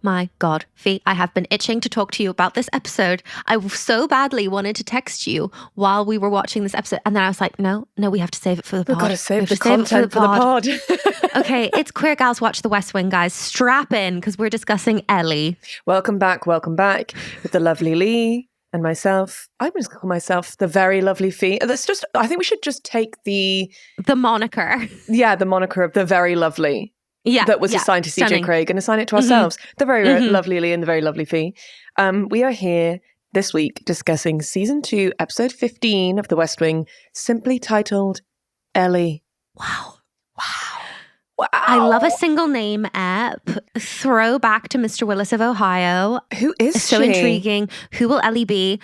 my God, Fi, I have been itching to talk to you about this episode. I so badly wanted to text you while we were watching this episode. And then I was like, no, we have to save it for the pod. We've got to save the content for the pod. Okay, it's Queer Gals Watch the West Wing, guys. Strap in, because we're discussing Ellie. Welcome back with the lovely Leigh and myself. I'm just going to call myself the very lovely Fi. I think we should just take the moniker. Yeah, the moniker of the very lovely. Yeah, that was assigned to CJ Craig and assign it to ourselves. The very lovely Leigh and the very lovely Fi. We are here this week discussing season 2, episode 15 of The West Wing, simply titled Ellie. Wow. I love a single name ep. Throwback to Mr. Willis of Ohio. Who is so intriguing. Who will Ellie be?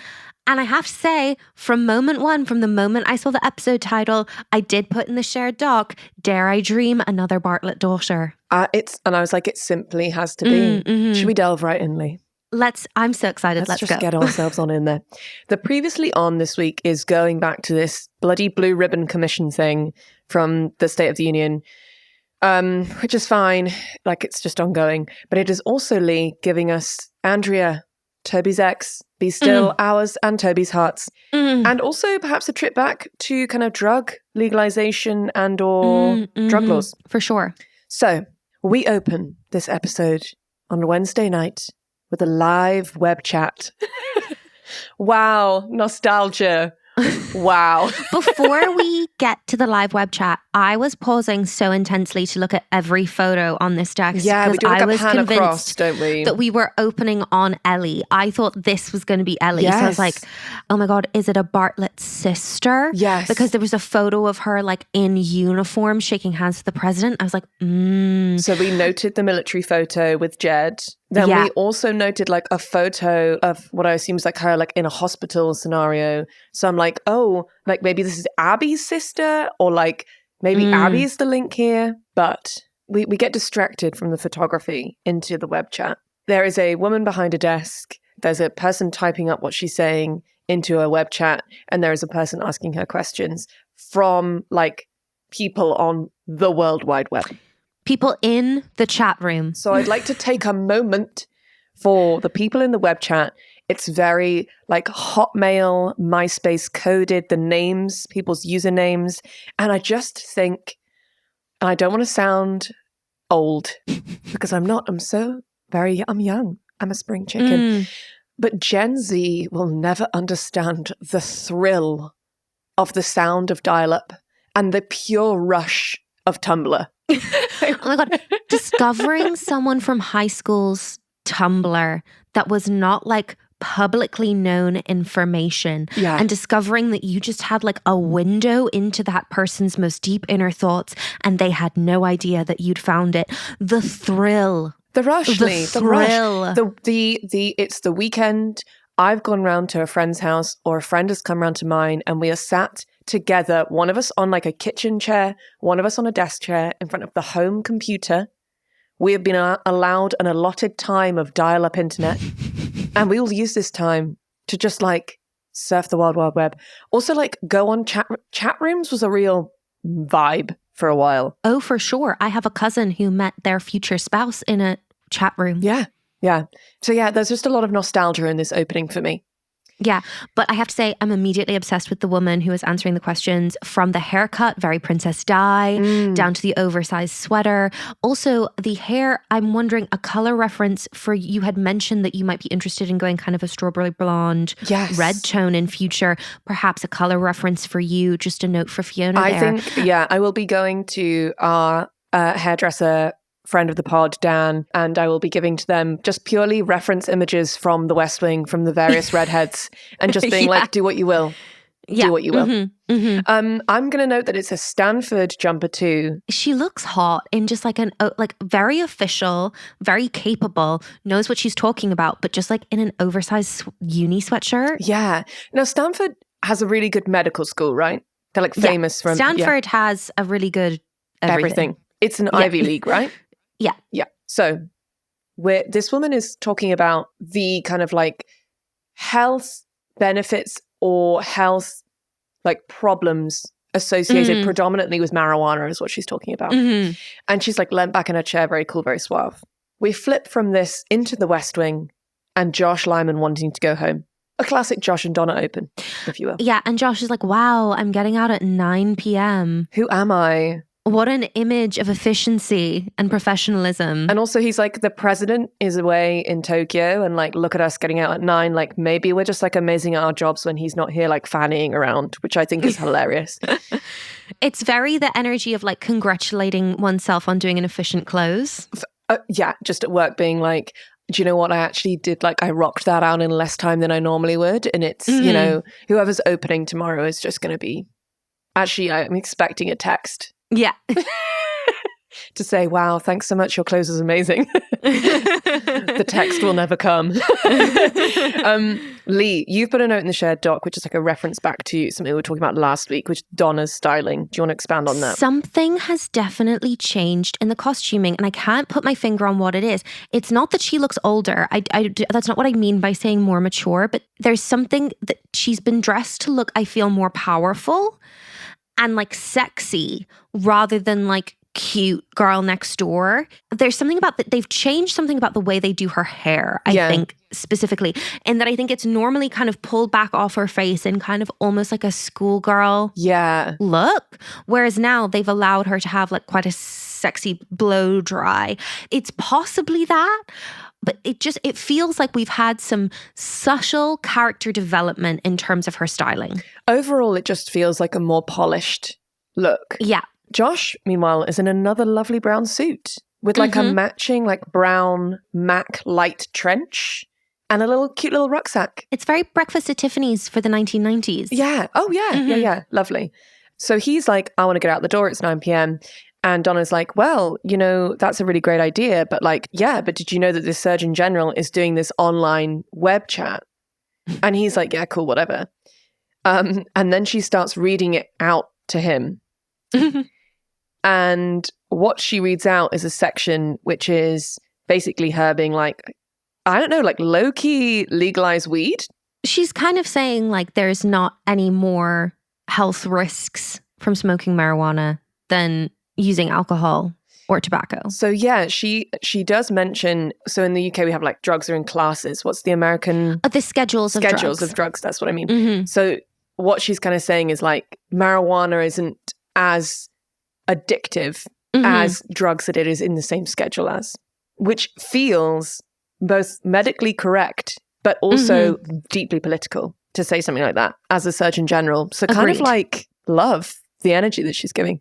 And I have to say, from moment one, from the moment I saw the episode title, I did put in the shared doc, dare I dream another Bartlet daughter? And I was like, it simply has to be. Should we delve right in, Leigh? I'm so excited. Let's just go. Get ourselves on in there. The previously on this week is going back to this bloody blue ribbon commission thing from the State of the Union, which is fine. Like, it's just ongoing. But it is also, Leigh, giving us Andrea, Toby's ex, be still ours and Toby's hearts. And also perhaps a trip back to kind of drug legalization and or drug laws. For sure. So we open this episode on Wednesday night with a live web chat. Wow, nostalgia. Wow. Before we get to the live web chat, I was pausing so intensely to look at every photo on this text. Yeah, we do like I a was pan convinced across, don't we? that we were opening on Ellie. I thought this was going to be Ellie. Yes. So I was like, oh my God, is it a Bartlet sister? Yes. Because there was a photo of her like in uniform shaking hands with the president. I was like, So we noted the military photo with Jed. Then we also noted like a photo of what I assume is like her like in a hospital scenario. So I'm like, oh, like maybe this is Abby's sister, or like maybe Abby's the link here. But we get distracted from the photography into the web chat. There is a woman behind a desk. There's a person typing up what she's saying into a web chat. And there is a person asking her questions from like people on the World Wide Web. People in the chat room. So I'd like to take a moment for the people in the web chat. It's very like Hotmail, MySpace coded, the names, people's usernames. And I just think, and I don't want to sound old because I'm not, I'm young. I'm a spring chicken. But Gen Z will never understand the thrill of the sound of dial-up and the pure rush of Tumblr. Oh my God. Discovering someone from high school's Tumblr that was not like publicly known information and discovering that you just had like a window into that person's most deep inner thoughts and they had no idea that you'd found it. The thrill. The rush, Leigh. The thrill. It's the weekend. I've gone round to a friend's house or a friend has come round to mine and we are sat together, one of us on like a kitchen chair, one of us on a desk chair in front of the home computer. We have been allowed an allotted time of dial-up internet and we will use this time to just like surf the Wild Wild Web. Also like go on chat rooms was a real vibe for a while. Oh, for sure. I have a cousin who met their future spouse in a chat room. Yeah. So yeah, there's just a lot of nostalgia in this opening for me. Yeah, but I have to say I'm immediately obsessed with the woman who is answering the questions, from the haircut, very Princess Di, down to the oversized sweater. Also, the hair, I'm wondering, a color reference for, you had mentioned that you might be interested in going kind of a strawberry blonde, red tone in future. Perhaps a color reference for you, just a note for Fiona I will be going to our hairdresser friend of the pod, Dan, and I will be giving to them just purely reference images from the West Wing, from the various redheads, and just being like, do what you will. Do what you will. I'm going to note that it's a Stanford jumper too. She looks hot in just like very official, very capable, knows what she's talking about, but just like in an oversized uni sweatshirt. Yeah. Now, Stanford has a really good medical school, right? They're like famous from... Stanford has a really good everything. It's an Ivy League, right? Yeah. So this woman is talking about the kind of like health benefits or health like problems associated predominantly with marijuana is what she's talking about. And she's like leant back in her chair, very cool, very suave. we flip from this into the West Wing and Josh Lyman wanting to go home. A classic Josh and Donna open, if you will. Yeah, and Josh is like, wow, I'm getting out at 9 p.m. Who am I? What an image of efficiency and professionalism. And also he's like, the president is away in Tokyo and like, look at us getting out at 9. Like maybe we're just like amazing at our jobs when he's not here like fannying around, which I think is hilarious. It's very the energy of like congratulating oneself on doing an efficient close. Yeah, just at work being like, do you know what I actually did? Like I rocked that out in less time than I normally would. And it's, you know, whoever's opening tomorrow is just going to be, actually I'm expecting a text. Yeah. To say, wow, thanks so much. Your clothes is amazing. The text will never come. Leigh, you've put a note in the shared doc, which is like a reference back to something we were talking about last week, which is Donna's styling. Do you want to expand on that? Something has definitely changed in the costuming, and I can't put my finger on what it is. It's not that she looks older. That's not what I mean by saying more mature, but there's something that she's been dressed to look, I feel, more powerful and like sexy rather than like cute girl next door. There's something about that. They've changed something about the way they do her hair, I think, specifically. And that I think it's normally kind of pulled back off her face and kind of almost like a schoolgirl look. Whereas now they've allowed her to have like quite a sexy blow dry. It's possibly that. But it feels like we've had some subtle character development in terms of her styling. Overall, it just feels like a more polished look. Yeah. Josh, meanwhile, is in another lovely brown suit with like a matching like brown MAC light trench and a cute little rucksack. It's very Breakfast at Tiffany's for the 1990s. Yeah. Oh, yeah. Yeah. Lovely. So he's like, I want to get out the door. It's 9 p.m. And Donna's like, well, you know, that's a really great idea. But like, yeah, but did you know that the Surgeon General is doing this online web chat? And he's like, yeah, cool, whatever. And then she starts reading it out to him. And what she reads out is a section which is basically her being like, I don't know, like low-key legalize weed. She's kind of saying like there's not any more health risks from smoking marijuana than using alcohol or tobacco. So yeah, she does mention, so in the UK we have like drugs are in classes. What's the American? The schedules of drugs. That's what I mean. So what she's kind of saying is like marijuana isn't as addictive as drugs that it is in the same schedule as, which feels both medically correct, but also deeply political to say something like that as a Surgeon General. So kind of like love the energy that she's giving.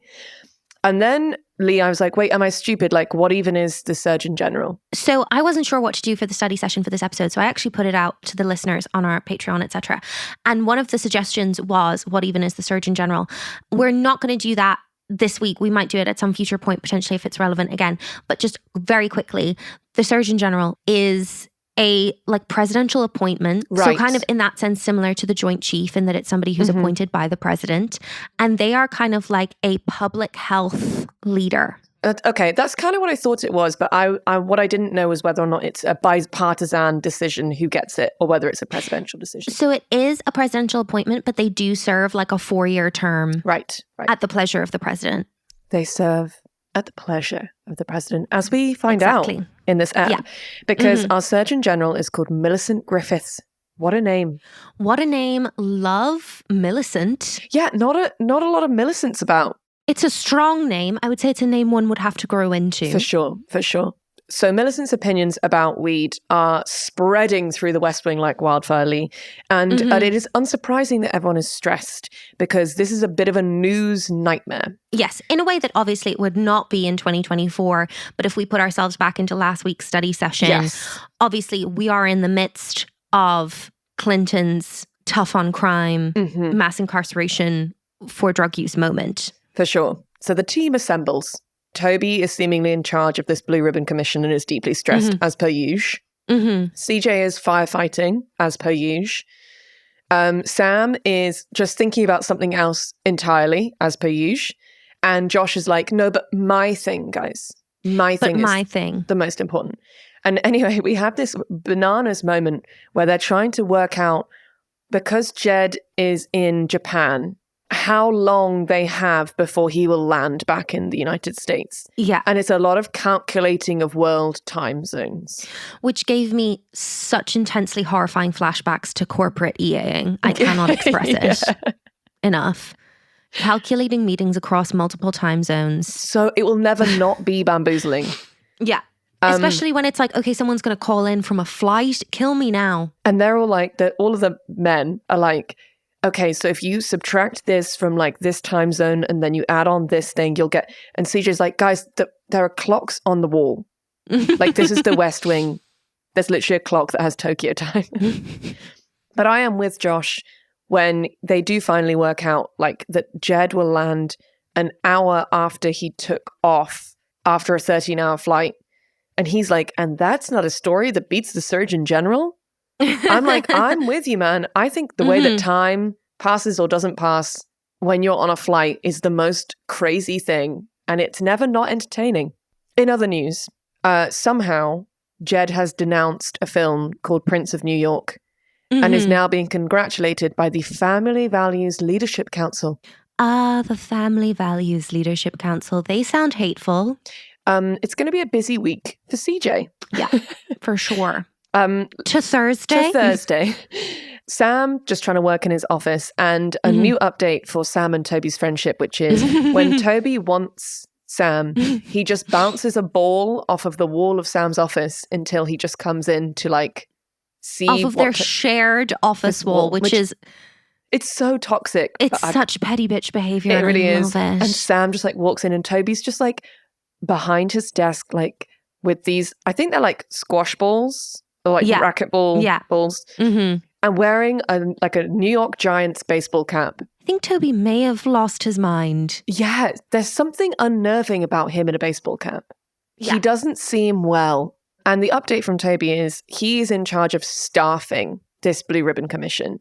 And then Leigh, I was like, wait, am I stupid? Like, what even is the Surgeon General? So I wasn't sure what to do for the study session for this episode. So I actually put it out to the listeners on our Patreon, etc. And one of the suggestions was, what even is the Surgeon General? We're not going to do that this week. We might do it at some future point, potentially if it's relevant again. But just very quickly, the Surgeon General is a like presidential appointment. Right. So kind of in that sense, similar to the Joint Chief in that it's somebody who's appointed by the president. And they are kind of like a public health leader. Okay, that's kind of what I thought it was, but I what I didn't know was whether or not it's a bipartisan decision who gets it or whether it's a presidential decision. So it is a presidential appointment, but they do serve like a 4-year term. Right. At the pleasure of the president. They serve at the pleasure of the president, as we find out in this app. Because our Surgeon General is called Milicent Griffith. What a name. What a name. Love Milicent. Yeah, not a lot of Milicents about. It's a strong name. I would say it's a name one would have to grow into. For sure. So Milicent's opinions about weed are spreading through the West Wing like wildfire, Leigh. And it is unsurprising that everyone is stressed because this is a bit of a news nightmare. Yes, in a way that obviously it would not be in 2024. But if we put ourselves back into last week's study session, obviously we are in the midst of Clinton's tough on crime, mass incarceration for drug use moment. For sure. So the team assembles. Toby is seemingly in charge of this Blue Ribbon Commission and is deeply stressed, as per usual. CJ is firefighting, as per usual. Sam is just thinking about something else entirely, as per usual. And Josh is like, no, but my thing, guys. My thing is the most important. And anyway, we have this bananas moment where they're trying to work out, because Jed is in Japan how long they have before he will land back in the United States. Yeah. And it's a lot of calculating of world time zones. Which gave me such intensely horrifying flashbacks to corporate EAing. I cannot express it enough. Calculating meetings across multiple time zones. So it will never not be bamboozling. Yeah. Especially when it's like, okay, someone's going to call in from a flight. Kill me now. And they're all like, all of the men are like, okay, so if you subtract this from like this time zone and then you add on this thing, you'll get... And CJ's like, guys, there are clocks on the wall. Like, this is the West Wing. There's literally a clock that has Tokyo time. But I am with Josh when they do finally work out like that Jed will land an hour after he took off after a 13-hour flight. And he's like, and that's not a story that beats the Surgeon General? I'm like, I'm with you, man. I think the way that time passes or doesn't pass when you're on a flight is the most crazy thing. And it's never not entertaining. In other news, somehow Jed has denounced a film called Prince of New York and is now being congratulated by the Family Values Leadership Council. The Family Values Leadership Council. They sound hateful. It's going to be a busy week for CJ. Yeah, for sure. To Thursday? To Thursday. Sam just trying to work in his office, and a new update for Sam and Toby's friendship, which is when Toby wants Sam, he just bounces a ball off of the wall of Sam's office until he just comes in to like see off of their shared office wall, which is... It's so toxic. It's such petty bitch behavior. It really is. It. And Sam just like walks in and Toby's just like behind his desk, like with these, I think they're like squash balls or like racquetball balls, and wearing a New York Giants baseball cap. I think Toby may have lost his mind. Yeah, there's something unnerving about him in a baseball cap. Yeah. He doesn't seem well. And the update from Toby is he's in charge of staffing this Blue Ribbon Commission.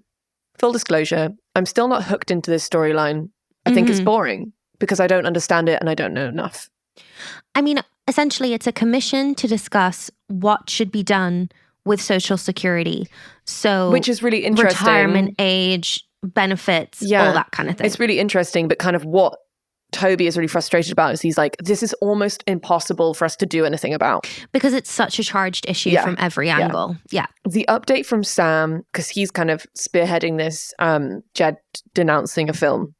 Full disclosure, I'm still not hooked into this storyline. I think it's boring because I don't understand it and I don't know enough. I mean, essentially, it's a commission to discuss what should be done with Social Security. So, which is really interesting. Retirement age, benefits, all that kind of thing. It's really interesting, but kind of what Toby is really frustrated about is he's like, this is almost impossible for us to do anything about. Because it's such a charged issue from every angle. Yeah. The update from Sam, because he's kind of spearheading this Jed denouncing a film,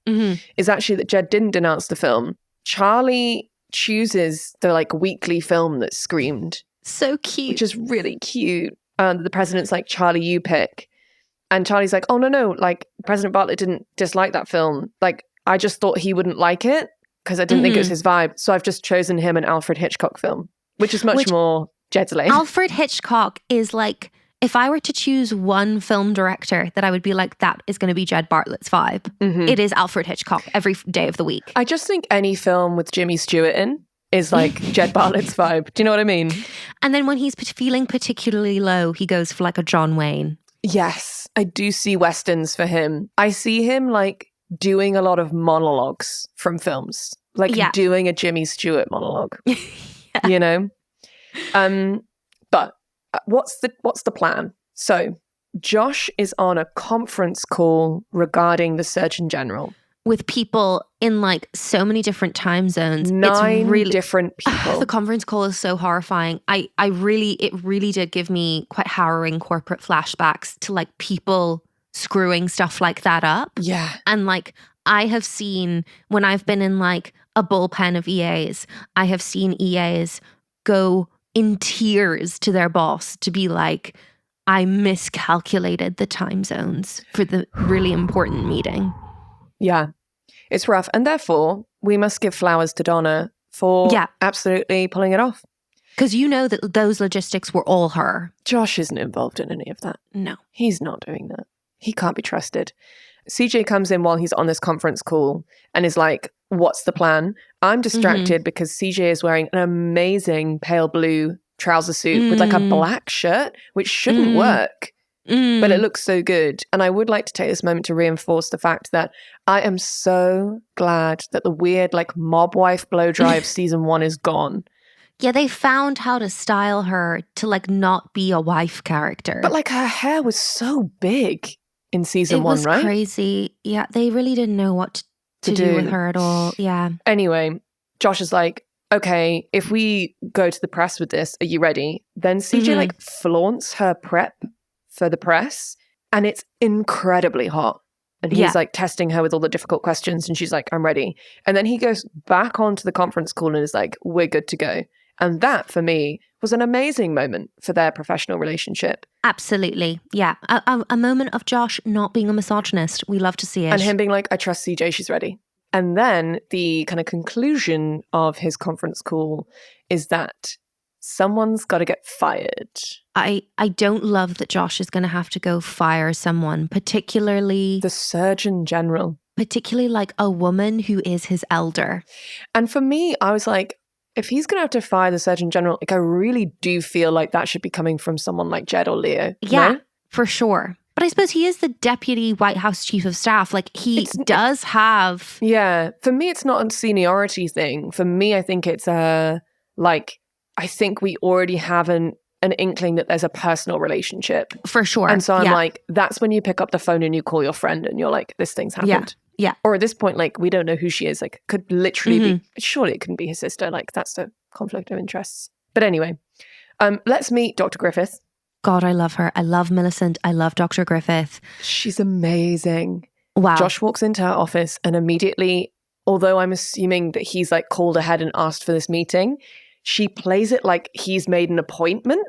is actually that Jed didn't denounce the film. Charlie chooses the like weekly film that's screamed. So cute. Which is really cute. The president's like, Charlie, you pick. And Charlie's like, oh, no, like President Bartlet didn't dislike that film. Like, I just thought he wouldn't like it because I didn't think it was his vibe. So I've just chosen him an Alfred Hitchcock film, which is much more Jed's lane. Alfred Hitchcock is like, if I were to choose one film director that I would be like, that is going to be Jed Bartlet's vibe. It is Alfred Hitchcock every day of the week. I just think any film with Jimmy Stewart in is like Jed Bartlet's vibe. Do you know what I mean? And then when he's feeling particularly low, he goes for like a John Wayne. Yes, I do see Westerns for him. I see him like doing a lot of monologues from films, like doing a Jimmy Stewart monologue, you know? But what's the plan? So Josh is on a conference call regarding the Surgeon General. With people in like so many different time zones. 9 different people. The conference call is so horrifying. It really did give me quite harrowing corporate flashbacks to like people screwing stuff like that up. Yeah. And like I have seen when I've been in like a bullpen of EAs, I have seen EAs go in tears to their boss to be like, I miscalculated the time zones for the really important meeting. Yeah, it's rough. And therefore, we must give flowers to Donna for absolutely pulling it off. Because you know that those logistics were all her. Josh isn't involved in any of that. No. He's not doing that. He can't be trusted. CJ comes in while he's on this conference call and is like, what's the plan? I'm distracted because CJ is wearing an amazing pale blue trouser suit with like a black shirt, which shouldn't work. But it looks so good. And I would like to take this moment to reinforce the fact that I am so glad that the weird like mob wife blow dry of season 1 is gone. Yeah, they found how to style her to like not be a wife character. But like her hair was so big. in season 1, right? It was crazy. Yeah, they really didn't know what to do with her at all. Yeah. Anyway, Josh is like, okay, if we go to the press with this, are you ready? Then CJ like flaunts her prep for the press, and it's incredibly hot. And he's like testing her with all the difficult questions, and she's like, I'm ready. And then he goes back onto the conference call and is like, we're good to go. And that, for me, was an amazing moment for their professional relationship. Absolutely. Yeah. A moment of Josh not being a misogynist. We love to see it. And him being like, I trust CJ, she's ready. And then the kind of conclusion of his conference call is that someone's got to get fired. I don't love that Josh is going to have to go fire someone, particularly the Surgeon General. Particularly like a woman who is his elder. And for me, I was like, if he's going to have to fire the Surgeon General, like I really do feel like that should be coming from someone like Jed or Leo. Yeah, no? For sure. But I suppose he is the deputy White House chief of staff. Like he does have... Yeah. For me, it's not a seniority thing. For me, I think it's I think we already have an inkling that there's a personal relationship. For sure. And so I'm like, that's when you pick up the phone and you call your friend and you're like, this thing's happened. Yeah. Or at this point, like, we don't know who she is. Like, could literally be, surely it couldn't be his sister. Like, that's the conflict of interests. But anyway, let's meet Dr. Griffith. God, I love her. I love Milicent. I love Dr. Griffith. She's amazing. Wow. Josh walks into her office and immediately, although I'm assuming that he's like called ahead and asked for this meeting, she plays it like he's made an appointment.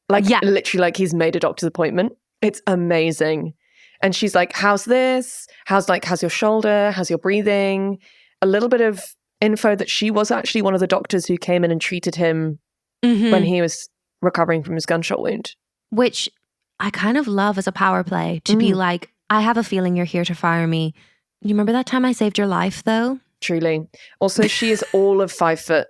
Like literally like he's made a doctor's appointment. It's amazing. And she's like, how's this? How's your shoulder? How's your breathing? A little bit of info that she was actually one of the doctors who came in and treated him when he was recovering from his gunshot wound. Which I kind of love as a power play to be like, I have a feeling you're here to fire me. You remember that time I saved your life though? Truly. Also, she is all of 5 foot.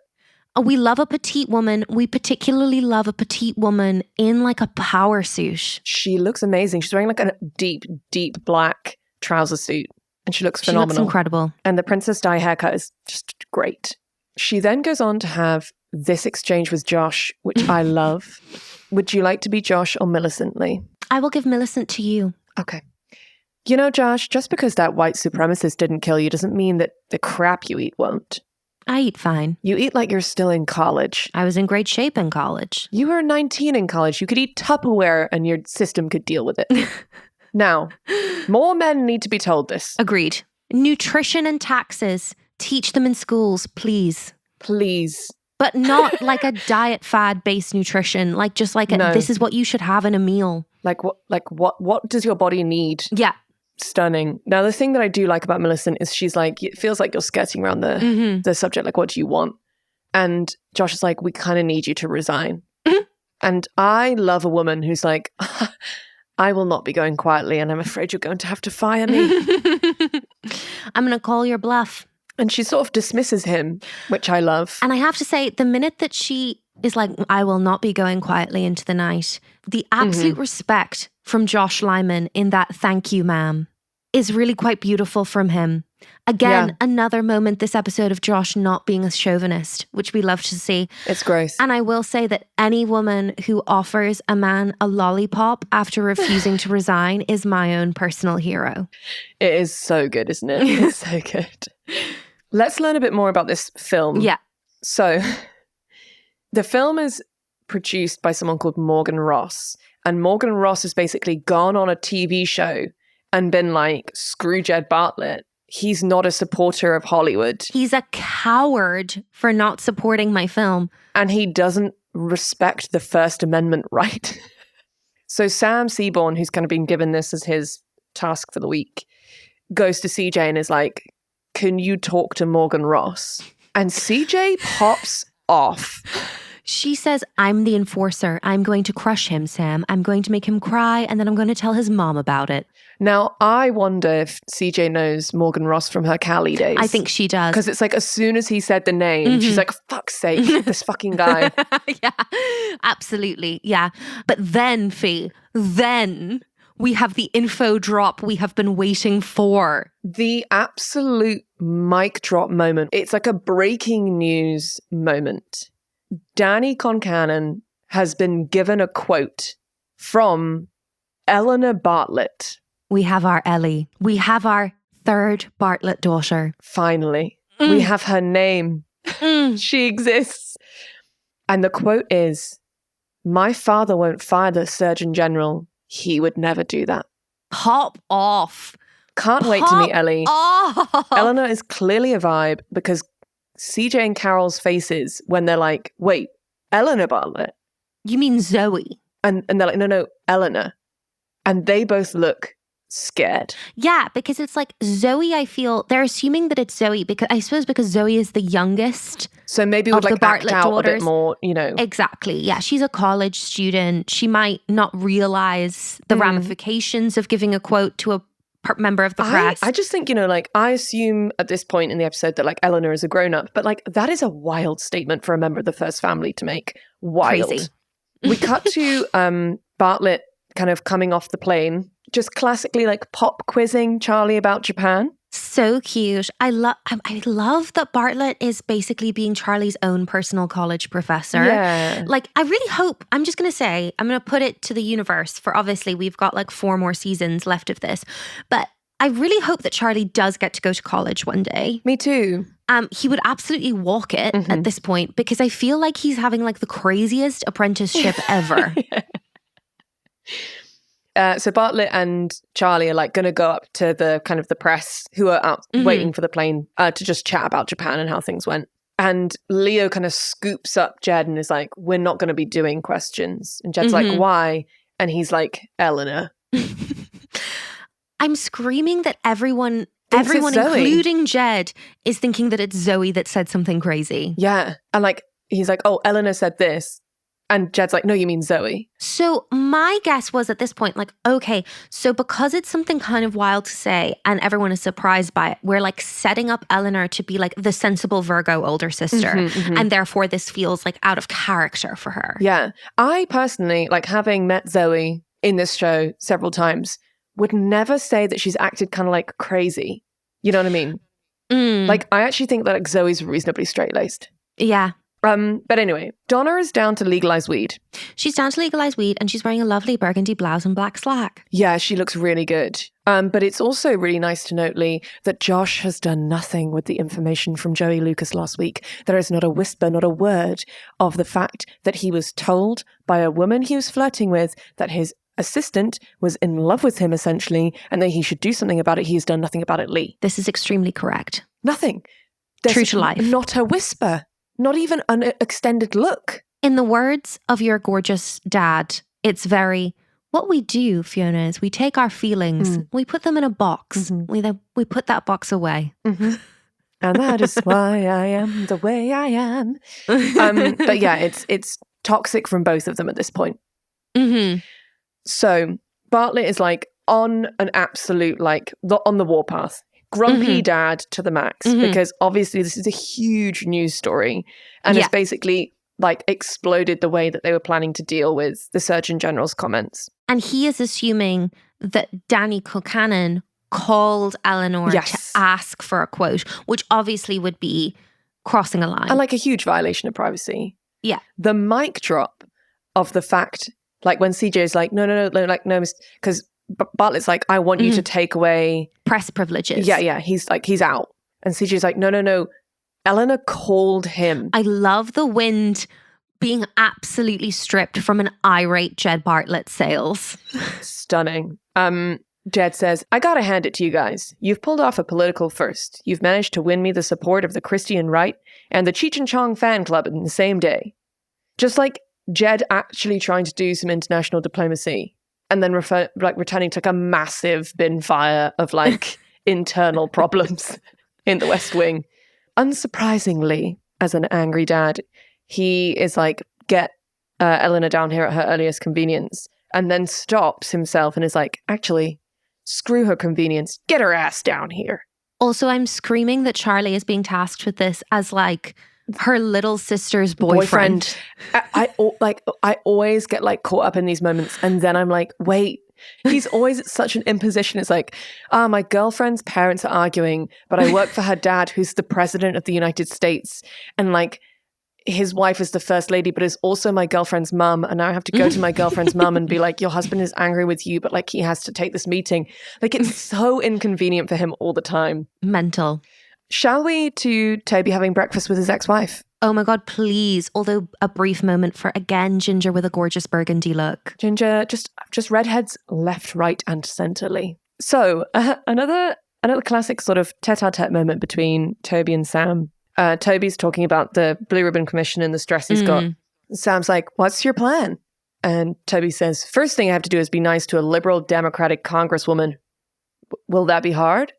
Oh, we love a petite woman. We particularly love a petite woman in like a power suit. She looks amazing. She's wearing like a deep, deep black trouser suit. And she looks phenomenal. She looks incredible. And the Princess Di haircut is just great. She then goes on to have this exchange with Josh, which I love. Would you like to be Josh or Milicent, Leigh? I will give Milicent to you. Okay. You know, Josh, just because that white supremacist didn't kill you doesn't mean that the crap you eat won't. I eat fine. You eat like you're still in college. I was in great shape in college. You were 19 in college. You could eat Tupperware and your system could deal with it. Now, more men need to be told this. Agreed. Nutrition and taxes. Teach them in schools, please. Please. But not like a diet fad-based nutrition. Like just like this is what you should have in a meal. Like what does your body need? Yeah. Stunning. Now, the thing that I do like about Milicent is she's like, it feels like you're skirting around the subject. Like, what do you want? And Josh is like, we kind of need you to resign. And I love a woman who's like, I will not be going quietly and I'm afraid you're going to have to fire me. I'm going to call your bluff. And she sort of dismisses him, which I love. And I have to say, the minute that she is like, I will not be going quietly into the night, the absolute respect from Josh Lyman in that thank you, ma'am, is really quite beautiful from him. Again, another moment this episode of Josh not being a chauvinist, which we love to see. It's gross. And I will say that any woman who offers a man a lollipop after refusing to resign is my own personal hero. It is so good, isn't it? It's so good. Let's learn a bit more about this film. Yeah. So, the film is produced by someone called Morgan Ross. And Morgan Ross has basically gone on a TV show and been like, screw Jed Bartlet. He's not a supporter of Hollywood. He's a coward for not supporting my film. And he doesn't respect the First Amendment right. So Sam Seaborn, who's kind of been given this as his task for the week, goes to CJ and is like, can you talk to Morgan Ross? And CJ pops off. She says, I'm the enforcer. I'm going to crush him, Sam. I'm going to make him cry, and then I'm going to tell his mom about it. Now, I wonder if CJ knows Morgan Ross from her Cali days. I think she does. Because it's like, as soon as he said the name, she's like, fuck's sake, this fucking guy. Yeah, absolutely. Yeah. But then, Fee, we have the info drop we have been waiting for. The absolute mic drop moment. It's like a breaking news moment. Danny Concannon has been given a quote from Eleanor Bartlet. We have our Ellie. We have our third Bartlet daughter. Finally. We have her name. She exists. And the quote is, "My father won't fire the Surgeon General. He would never do that." Pop off. Can't wait to meet Ellie. Off. Eleanor is clearly a vibe because CJ and Carol's faces when they're like, wait, Eleanor Bartlet? You mean Zoe? And they're like, no, Eleanor. And they both look scared. Yeah, because it's like Zoe, I feel, they're assuming that it's Zoe because Zoe is the youngest. So maybe would like act out a bit more, you know. Exactly. Yeah, she's a college student. She might not realize the ramifications of giving a quote to a member of the press. I just think, you know, like I assume at this point in the episode that like Eleanor is a grown-up, but like that is a wild statement for a member of the first family to make. Wild. Crazy. We cut to Bartlet kind of coming off the plane, just classically like pop quizzing Charlie about Japan. So cute. I love that Bartlet is basically being Charlie's own personal college professor. Yeah. Like, I really hope, I'm just going to say, I'm going to put it to the universe for obviously we've got like 4 more seasons left of this. But I really hope that Charlie does get to go to college one day. Me too. He would absolutely walk it at this point because I feel like he's having like the craziest apprenticeship ever. So Bartlet and Charlie are like going to go up to the kind of the press who are out waiting for the plane to just chat about Japan and how things went. And Leo kind of scoops up Jed and is like, "We're not going to be doing questions." And Jed's like, "Why?" And he's like, "Eleanor." I'm screaming that everyone including Jed is thinking that it's Zoe that said something crazy. Yeah. And like, he's like, "Oh, Eleanor said this." And Jed's like, "No, you mean Zoe." So my guess was at this point, like, okay, so because it's something kind of wild to say and everyone is surprised by it, we're like setting up Eleanor to be like the sensible Virgo older sister. And therefore this feels like out of character for her. Yeah. I personally, like having met Zoe in this show several times, would never say that she's acted kind of like crazy. You know what I mean? Like, I actually think that like Zoe's reasonably straight-laced. Yeah. But anyway, Donna is down to legalize weed. She's down to legalize weed and she's wearing a lovely burgundy blouse and black slack. Yeah, she looks really good. But it's also really nice to note, Leigh, that Josh has done nothing with the information from Joey Lucas last week. There is not a whisper, not a word of the fact that he was told by a woman he was flirting with that his assistant was in love with him, essentially, and that he should do something about it. He has done nothing about it, Leigh. This is extremely correct. Nothing. True to life. Not a whisper. Not even an extended look. In the words of your gorgeous dad, it's very, what we do, Fiona, is we take our feelings, we put them in a box, we put that box away. And that is why I am the way I am. But yeah, it's toxic from both of them at this point. So Bartlet is like on an absolute, like on the warpath. Grumpy dad to the max, because obviously this is a huge news story and it's basically like exploded the way that they were planning to deal with the Surgeon General's comments. And he is assuming that Danny Kilcannon called Eleanor to ask for a quote, which obviously would be crossing a line. And like a huge violation of privacy. Yeah. The mic drop of the fact, like when CJ is like, no, because Bartlet's like, "I want you to take away press privileges." Yeah. He's like, he's out. And CJ's like, no. Eleanor called him. I love the wind being absolutely stripped from an irate Jed Bartlet sails. Stunning. Jed says, "I gotta hand it to you guys. You've pulled off a political first. You've managed to win me the support of the Christian right and the Cheech and Chong fan club in the same day." Just like Jed actually trying to do some international diplomacy. And then returning to like a massive bin fire of like internal problems in the West Wing. Unsurprisingly, as an angry dad, he is like, "Get Eleanor down here at her earliest convenience," and then stops himself and is like, "Actually, screw her convenience. Get her ass down here." Also, I'm screaming that Charlie is being tasked with this as like her little sister's boyfriend. I always get like caught up in these moments and then I'm like, wait, he's always at such an imposition. It's like, my girlfriend's parents are arguing, but I work for her dad who's the president of the United States. And like, his wife is the first lady, but is also my girlfriend's mum. And now I have to go to my girlfriend's mum and be like, your husband is angry with you, but like he has to take this meeting. Like it's so inconvenient for him all the time. Mental. Shall we to Toby having breakfast with his ex-wife? Oh my God, please. Although a brief moment for, again, Ginger with a gorgeous burgundy look. Ginger, just redheads left, right and centrally. So another classic sort of tete-a-tete moment between Toby and Sam. Toby's talking about the Blue Ribbon Commission and the stress he's got. Sam's like, what's your plan? And Toby says, first thing I have to do is be nice to a liberal Democratic congresswoman. Will that be hard?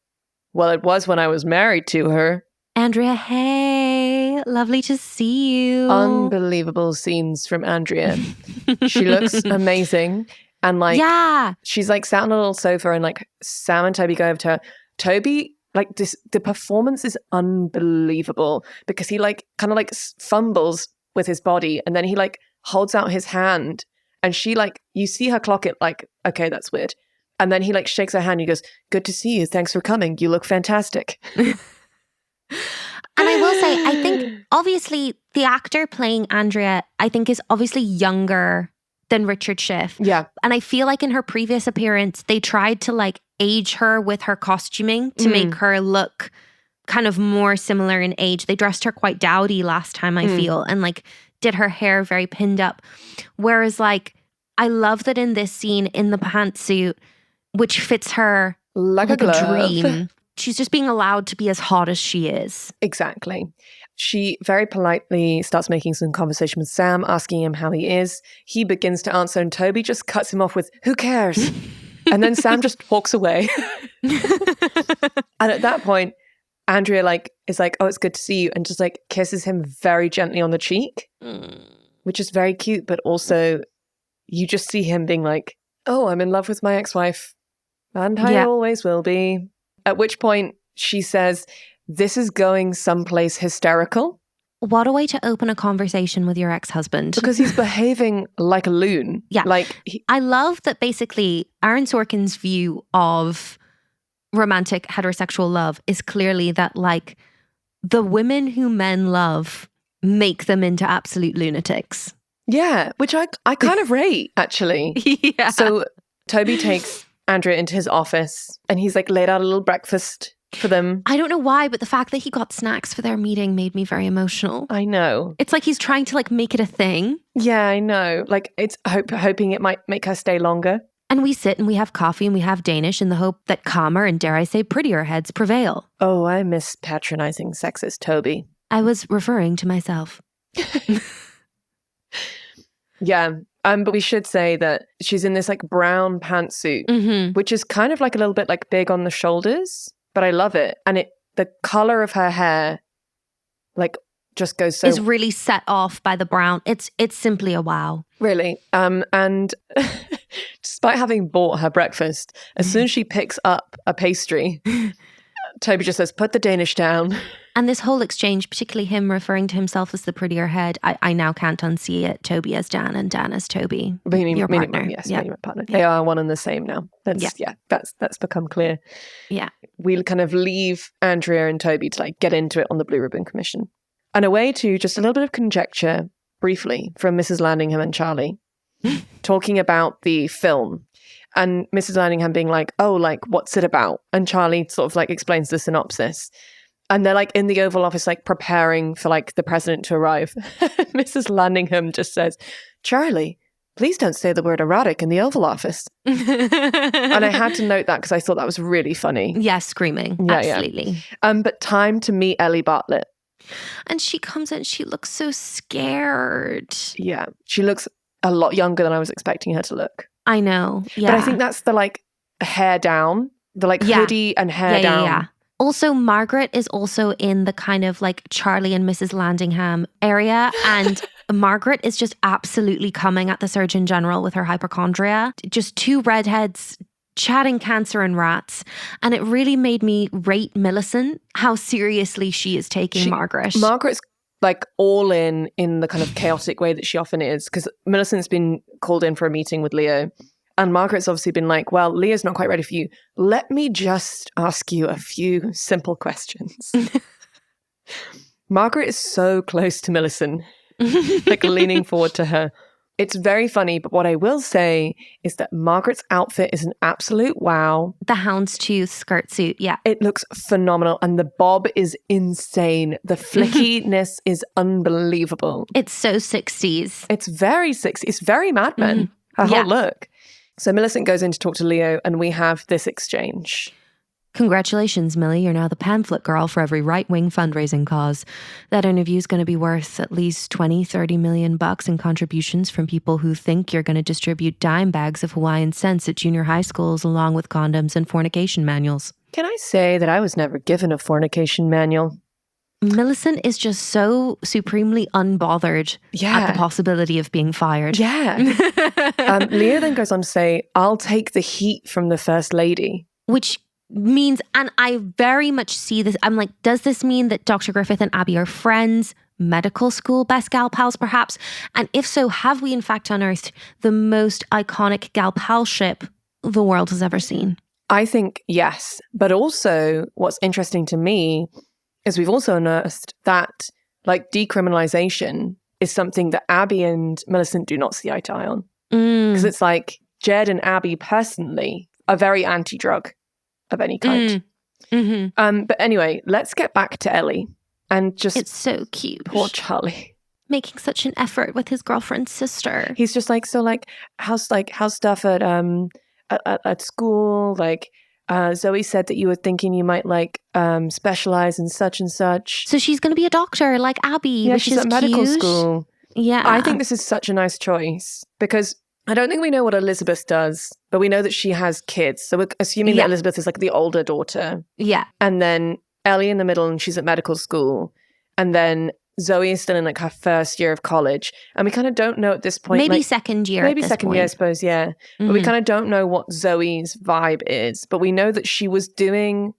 Well, it was when I was married to her. Andrea, hey, lovely to see you. Unbelievable scenes from Andrea. She looks amazing. And like, yeah, she's like sat on a little sofa and like Sam and Toby go over to her. Toby, like the performance is unbelievable because he like kind of like fumbles with his body and then he like holds out his hand and she like, you see her clock it like, okay, that's weird. And then he like shakes her hand. He goes, good to see you. Thanks for coming. You look fantastic. And I will say, I think obviously the actor playing Andrea, I think is obviously younger than Richard Schiff. Yeah. And I feel like in her previous appearance, they tried to like age her with her costuming to make her look kind of more similar in age. They dressed her quite dowdy last time, I feel, and like did her hair very pinned up. Whereas like, I love that in this scene in the pantsuit, which fits her like a dream. She's just being allowed to be as hot as she is. Exactly. She very politely starts making some conversation with Sam, asking him how he is. He begins to answer and Toby just cuts him off with, who cares? And then Sam just walks away. And at that point, Andrea like is like, oh, it's good to see you. And just like kisses him very gently on the cheek, which is very cute. But also you just see him being like, oh, I'm in love with my ex-wife. And I always will be. At which point she says, this is going someplace hysterical. What a way to open a conversation with your ex-husband. Because he's behaving like a loon. Yeah. Like I love that basically Aaron Sorkin's view of romantic heterosexual love is clearly that like the women who men love make them into absolute lunatics. Yeah, which I kind of rate, actually. Yeah. So Toby takes Andrea into his office and he's like laid out a little breakfast for them. I don't know why, but the fact that he got snacks for their meeting made me very emotional. I know. It's like he's trying to like make it a thing. Yeah, I know. Like it's hoping it might make her stay longer. And we sit and we have coffee and we have Danish in the hope that calmer and dare I say prettier heads prevail. Oh, I miss patronizing sexist Toby. I was referring to myself. Yeah. But we should say that she's in this like brown pantsuit, which is kind of like a little bit like big on the shoulders, but I love it. And the color of her hair like just goes so... is really set off by the brown. It's simply a wow. Really. And despite having bought her breakfast, as soon as she picks up a pastry, Toby just says, put the Danish down. And this whole exchange, particularly him referring to himself as the prettier head, I now can't unsee it. Toby as Dan and Dan as Toby. Your partner. Yes, my partner. Yeah. They are one and the same now. That's become clear. Yeah. We'll kind of leave Andrea and Toby to like get into it on the Blue Ribbon Commission. And away to just a little bit of conjecture, briefly, from Mrs. Landingham and Charlie, talking about the film. And Mrs. Landingham being like, oh, like, what's it about? And Charlie sort of like explains the synopsis. And they're like in the Oval Office, like preparing for like the president to arrive. Mrs. Landingham just says, Charlie, please don't say the word erotic in the Oval Office. And I had to note that because I thought that was really funny. Yeah, screaming. Yeah, absolutely. Yeah. But time to meet Ellie Bartlet. And she comes in, she looks so scared. Yeah, she looks a lot younger than I was expecting her to look. I know, yeah. But I think that's the like hair down, the like hoodie and hair down. Yeah. Also, Margaret is also in the kind of like Charlie and Mrs. Landingham area. And Margaret is just absolutely coming at the Surgeon General with her hypochondria. Just two redheads chatting cancer and rats. And it really made me rate Milicent, how seriously she is taking Margaret. Margaret's like all in the kind of chaotic way that she often is. Because Milicent's been called in for a meeting with Leo. And Margaret's obviously been like, well, Leah's not quite ready for you. Let me just ask you a few simple questions. Margaret is so close to Milicent. like leaning forward to her. It's very funny, but what I will say is that Margaret's outfit is an absolute wow. The houndstooth skirt suit, yeah. It looks phenomenal, and the bob is insane. The flickiness is unbelievable. It's so 60s. It's very 60s. It's very Mad Men, her whole look. So Milicent goes in to talk to Leo, and we have this exchange. Congratulations, Millie. You're now the pamphlet girl for every right-wing fundraising cause. That interview's going to be worth at least 20, 30 million bucks in contributions from people who think you're going to distribute dime bags of Hawaiian cents at junior high schools along with condoms and fornication manuals. Can I say that I was never given a fornication manual? Milicent is just so supremely unbothered at the possibility of being fired. Yeah. Leo then goes on to say, I'll take the heat from the First Lady. Which means, and I very much see this, I'm like, does this mean that Dr. Griffith and Abby are friends, medical school best gal pals perhaps? And if so, have we in fact unearthed the most iconic gal palship the world has ever seen? I think yes. But also what's interesting to me is we've also unearthed that like decriminalization is something that Abby and Milicent do not see eye to eye on. Because it's like Jed and Abby personally are very anti-drug of any kind. But anyway, let's get back to Ellie and just... It's so cute. Poor Charlie. Making such an effort with his girlfriend's sister. He's just like, so like, how's stuff at school? Like, Zoe said that you were thinking you might like specialize in such and such. So she's going to be a doctor like Abby, yeah, which she's is at medical cute. school. Yeah. I think this is such a nice choice because I don't think we know what Elizabeth does, but we know that she has kids. So we're assuming that Elizabeth is like the older daughter. Yeah. And then Ellie in the middle, and she's at medical school. And then Zoe is still in like her first year of college. And we kind of don't know at this point. Maybe like, second year. Maybe second year, I suppose, yeah. But we kind of don't know what Zoe's vibe is. But we know that she was doing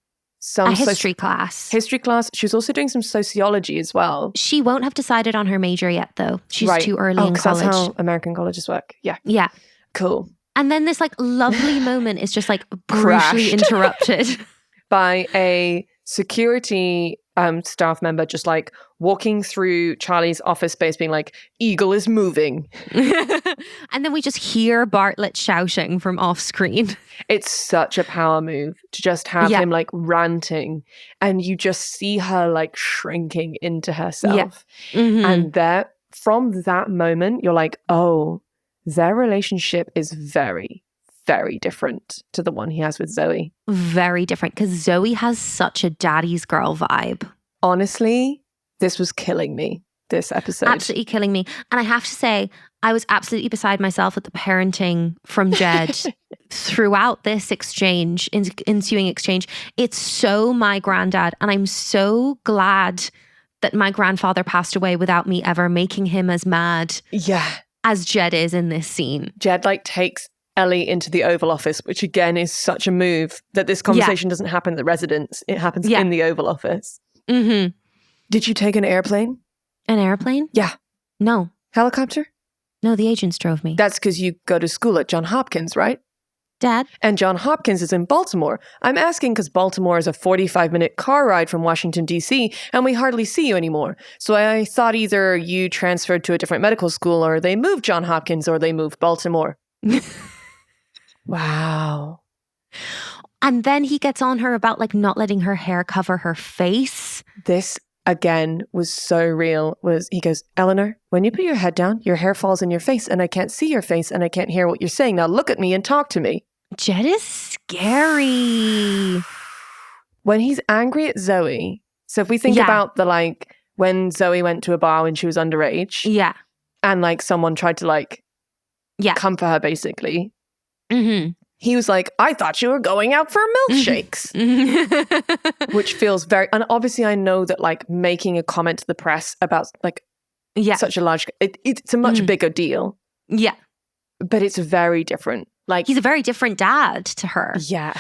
some history class. History class. She was also doing some sociology as well. She won't have decided on her major yet, though. She's too early in college. That's how American colleges work. Yeah. Yeah. Cool. And then this like lovely moment is just like brutally interrupted by a security staff member just like walking through Charlie's office space being like, Eagle is moving. And then we just hear Bartlet shouting from off screen. It's such a power move to just have him like ranting and you just see her like shrinking into herself. And from that moment, you're like, oh, their relationship is very, very different to the one he has with Zoe. Very different, because Zoe has such a daddy's girl vibe. Honestly, this was killing me, this episode. Absolutely killing me. And I have to say, I was absolutely beside myself at the parenting from Jed throughout this exchange, ensuing exchange. It's so my granddad, and I'm so glad that my grandfather passed away without me ever making him as mad as Jed is in this scene. Jed like takes Ellie into the Oval Office, which again is such a move that this conversation doesn't happen at the residence. It happens in the Oval Office. Did you take an airplane? An airplane? Yeah. No. Helicopter? No, the agents drove me. That's because you go to school at Johns Hopkins, right? Dad? And Johns Hopkins is in Baltimore. I'm asking because Baltimore is a 45-minute car ride from Washington, D.C., and we hardly see you anymore. So I thought either you transferred to a different medical school or they moved Johns Hopkins or they moved Baltimore. Wow. And then he gets on her about like not letting her hair cover her face. This again was so real. He goes, Eleanor, when you put your head down, your hair falls in your face and I can't see your face and I can't hear what you're saying. Now look at me and talk to me. Jed is scary. When he's angry at Zoe. So if we think about the like when Zoe went to a bar when she was underage. Yeah. And like someone tried to like come for her basically. He was like, I thought you were going out for milkshakes. Which feels very, and obviously I know that like making a comment to the press about like such a large, it's a much bigger deal. Yeah. But it's very different. Like he's a very different dad to her. Yeah.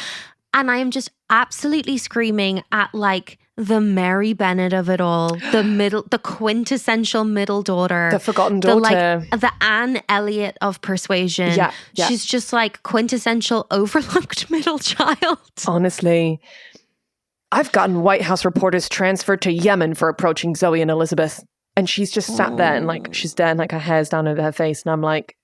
And I am just absolutely screaming at like the Mary Bennett of it all, the quintessential middle daughter, the forgotten daughter, the Anne Elliot of Persuasion. Yeah. She's just like quintessential overlooked middle child. Honestly, I've gotten White House reporters transferred to Yemen for approaching Zoe and Elizabeth. And she's just sat there and like, she's there and like her hair's down over her face. And I'm like,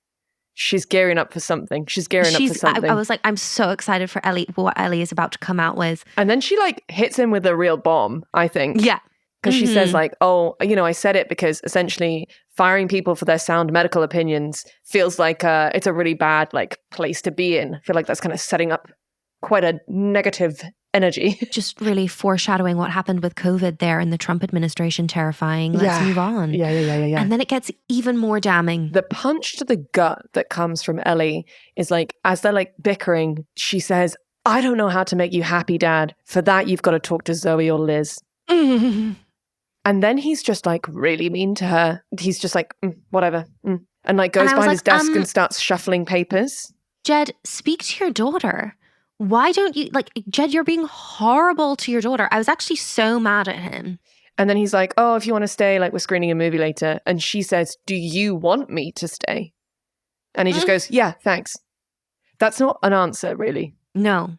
she's gearing up for something. I was like, I'm so excited for Ellie, what Ellie is about to come out with. And then she like hits him with a real bomb, I think. Yeah. Because she says like, oh, I said it because essentially firing people for their sound medical opinions feels like it's a really bad like place to be in. I feel like that's kind of setting up quite a negative energy. Just really foreshadowing what happened with COVID there in the Trump administration. Terrifying. Let's move on. Yeah. And then it gets even more damning. The punch to the gut that comes from Ellie is like, as they're like bickering, she says, I don't know how to make you happy, Dad. For that, you've got to talk to Zoe or Liz. And then he's just like really mean to her. He's just like, whatever. And like goes behind his desk and starts shuffling papers. Jed, speak to your daughter. Why don't you, like, Jed, you're being horrible to your daughter. I was actually so mad at him. And then he's like, oh, if you want to stay, like we're screening a movie later. And she says, do you want me to stay? And he just goes, yeah, thanks. That's not an answer, really. No.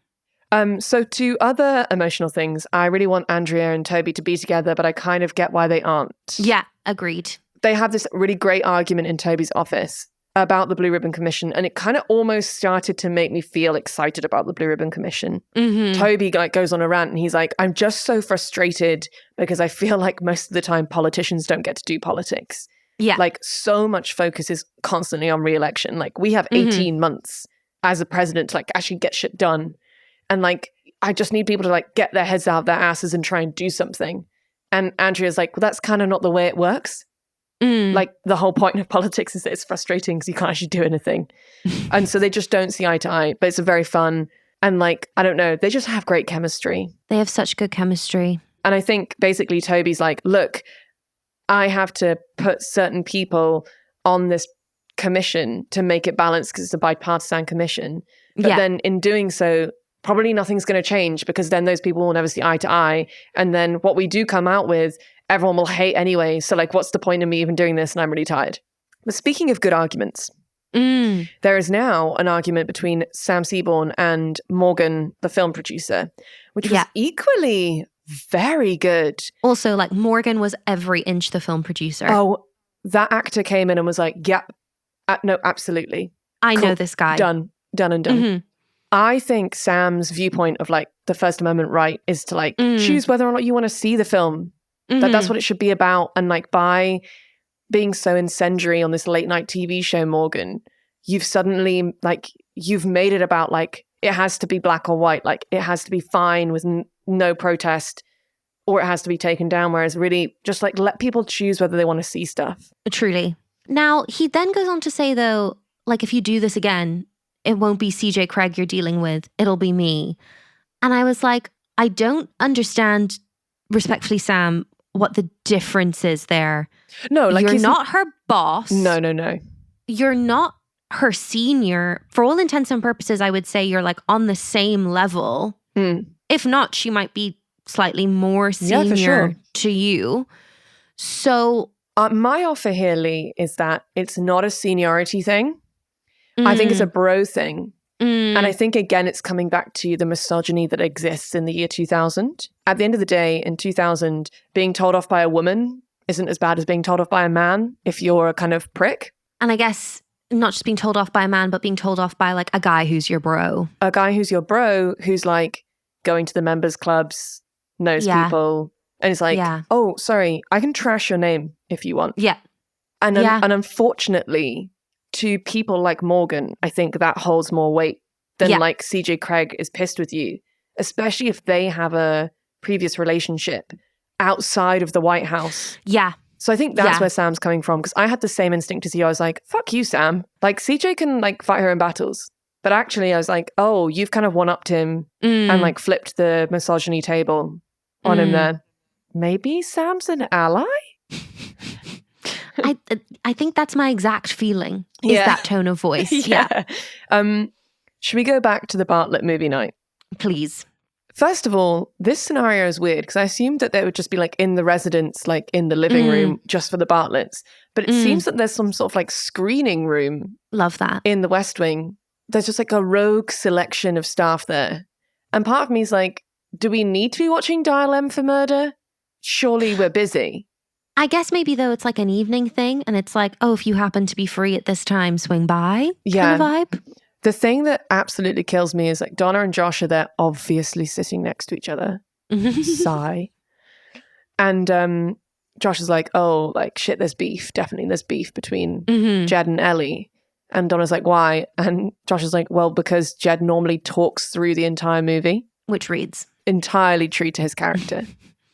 So to other emotional things, I really want Andrea and Toby to be together, but I kind of get why they aren't. Yeah, agreed. They have this really great argument in Toby's office about the Blue Ribbon Commission, and it kind of almost started to make me feel excited about the Blue Ribbon Commission. Toby like goes on a rant and he's like, I'm just so frustrated because I feel like most of the time politicians don't get to do politics. Yeah. Like so much focus is constantly on re-election. Like we have 18 months as a president to like actually get shit done. And like, I just need people to like get their heads out of their asses and try and do something. And Andrea's like, well, that's kind of not the way it works. Like the whole point of politics is that it's frustrating because you can't actually do anything. And so they just don't see eye to eye, but it's a very fun. And like, I don't know, they just have great chemistry. They have such good chemistry. And I think basically Toby's like, look, I have to put certain people on this commission to make it balanced because it's a bipartisan commission. But then in doing so, probably nothing's going to change because then those people will never see eye to eye. And then what we do come out with, everyone will hate anyway. So like, what's the point of me even doing this? And I'm really tired. But speaking of good arguments, there is now an argument between Sam Seaborn and Morgan, the film producer, which was equally very good. Also, like Morgan was every inch the film producer. Oh, that actor came in and was like, yep, no, absolutely. I know this guy. Done and done. I think Sam's viewpoint of like the First Amendment right is to like choose whether or not you want to see the film. That's what it should be about. And like by being so incendiary on this late night TV show, Morgan, you've suddenly like, you've made it about like, it has to be black or white. Like it has to be fine with no protest or it has to be taken down. Whereas really just like let people choose whether they want to see stuff. Truly. Now, he then goes on to say though, like if you do this again, it won't be CJ Craig you're dealing with. It'll be me. And I was like, I don't understand, respectfully, Sam, what the difference is there. No, like you're not her boss. No. You're not her senior. For all intents and purposes, I would say you're like on the same level. If not, she might be slightly more senior to you. So my offer here, Leigh, is that it's not a seniority thing. I think it's a bro thing. And I think, again, it's coming back to the misogyny that exists in the year 2000. At the end of the day, in 2000, being told off by a woman isn't as bad as being told off by a man if you're a kind of prick. And I guess not just being told off by a man, but being told off by like a guy who's your bro. A guy who's your bro, who's like going to the members clubs, knows people, and is like, oh, sorry, I can trash your name if you want. Yeah. And unfortunately, to people like Morgan, I think that holds more weight than like CJ Craig is pissed with you, especially if they have a previous relationship outside of the White House. Yeah. So I think that's where Sam's coming from, because I had the same instinct as you. I was like, fuck you, Sam. Like CJ can like fight her in battles. But actually I was like, oh, you've kind of one-upped him and like flipped the misogyny table on him there. Maybe Sam's an ally? I think that's my exact feeling, is that tone of voice. Yeah. Should we go back to the Bartlet movie night? Please. First of all, this scenario is weird because I assumed that they would just be like in the residence, like in the living room just for the Bartlets. But it seems that there's some sort of like screening room. Love that. In the West Wing. There's just like a rogue selection of staff there. And part of me is like, do we need to be watching Dial M for Murder? Surely we're busy. I guess maybe though it's like an evening thing and it's like, oh, if you happen to be free at this time, swing by kind of vibe. The thing that absolutely kills me is like Donna and Josh are there obviously sitting next to each other. Sigh. And Josh is like, oh, like shit, there's beef. Definitely there's beef between Jed and Ellie. And Donna's like, why? And Josh is like, well, because Jed normally talks through the entire movie. Which reads entirely true to his character.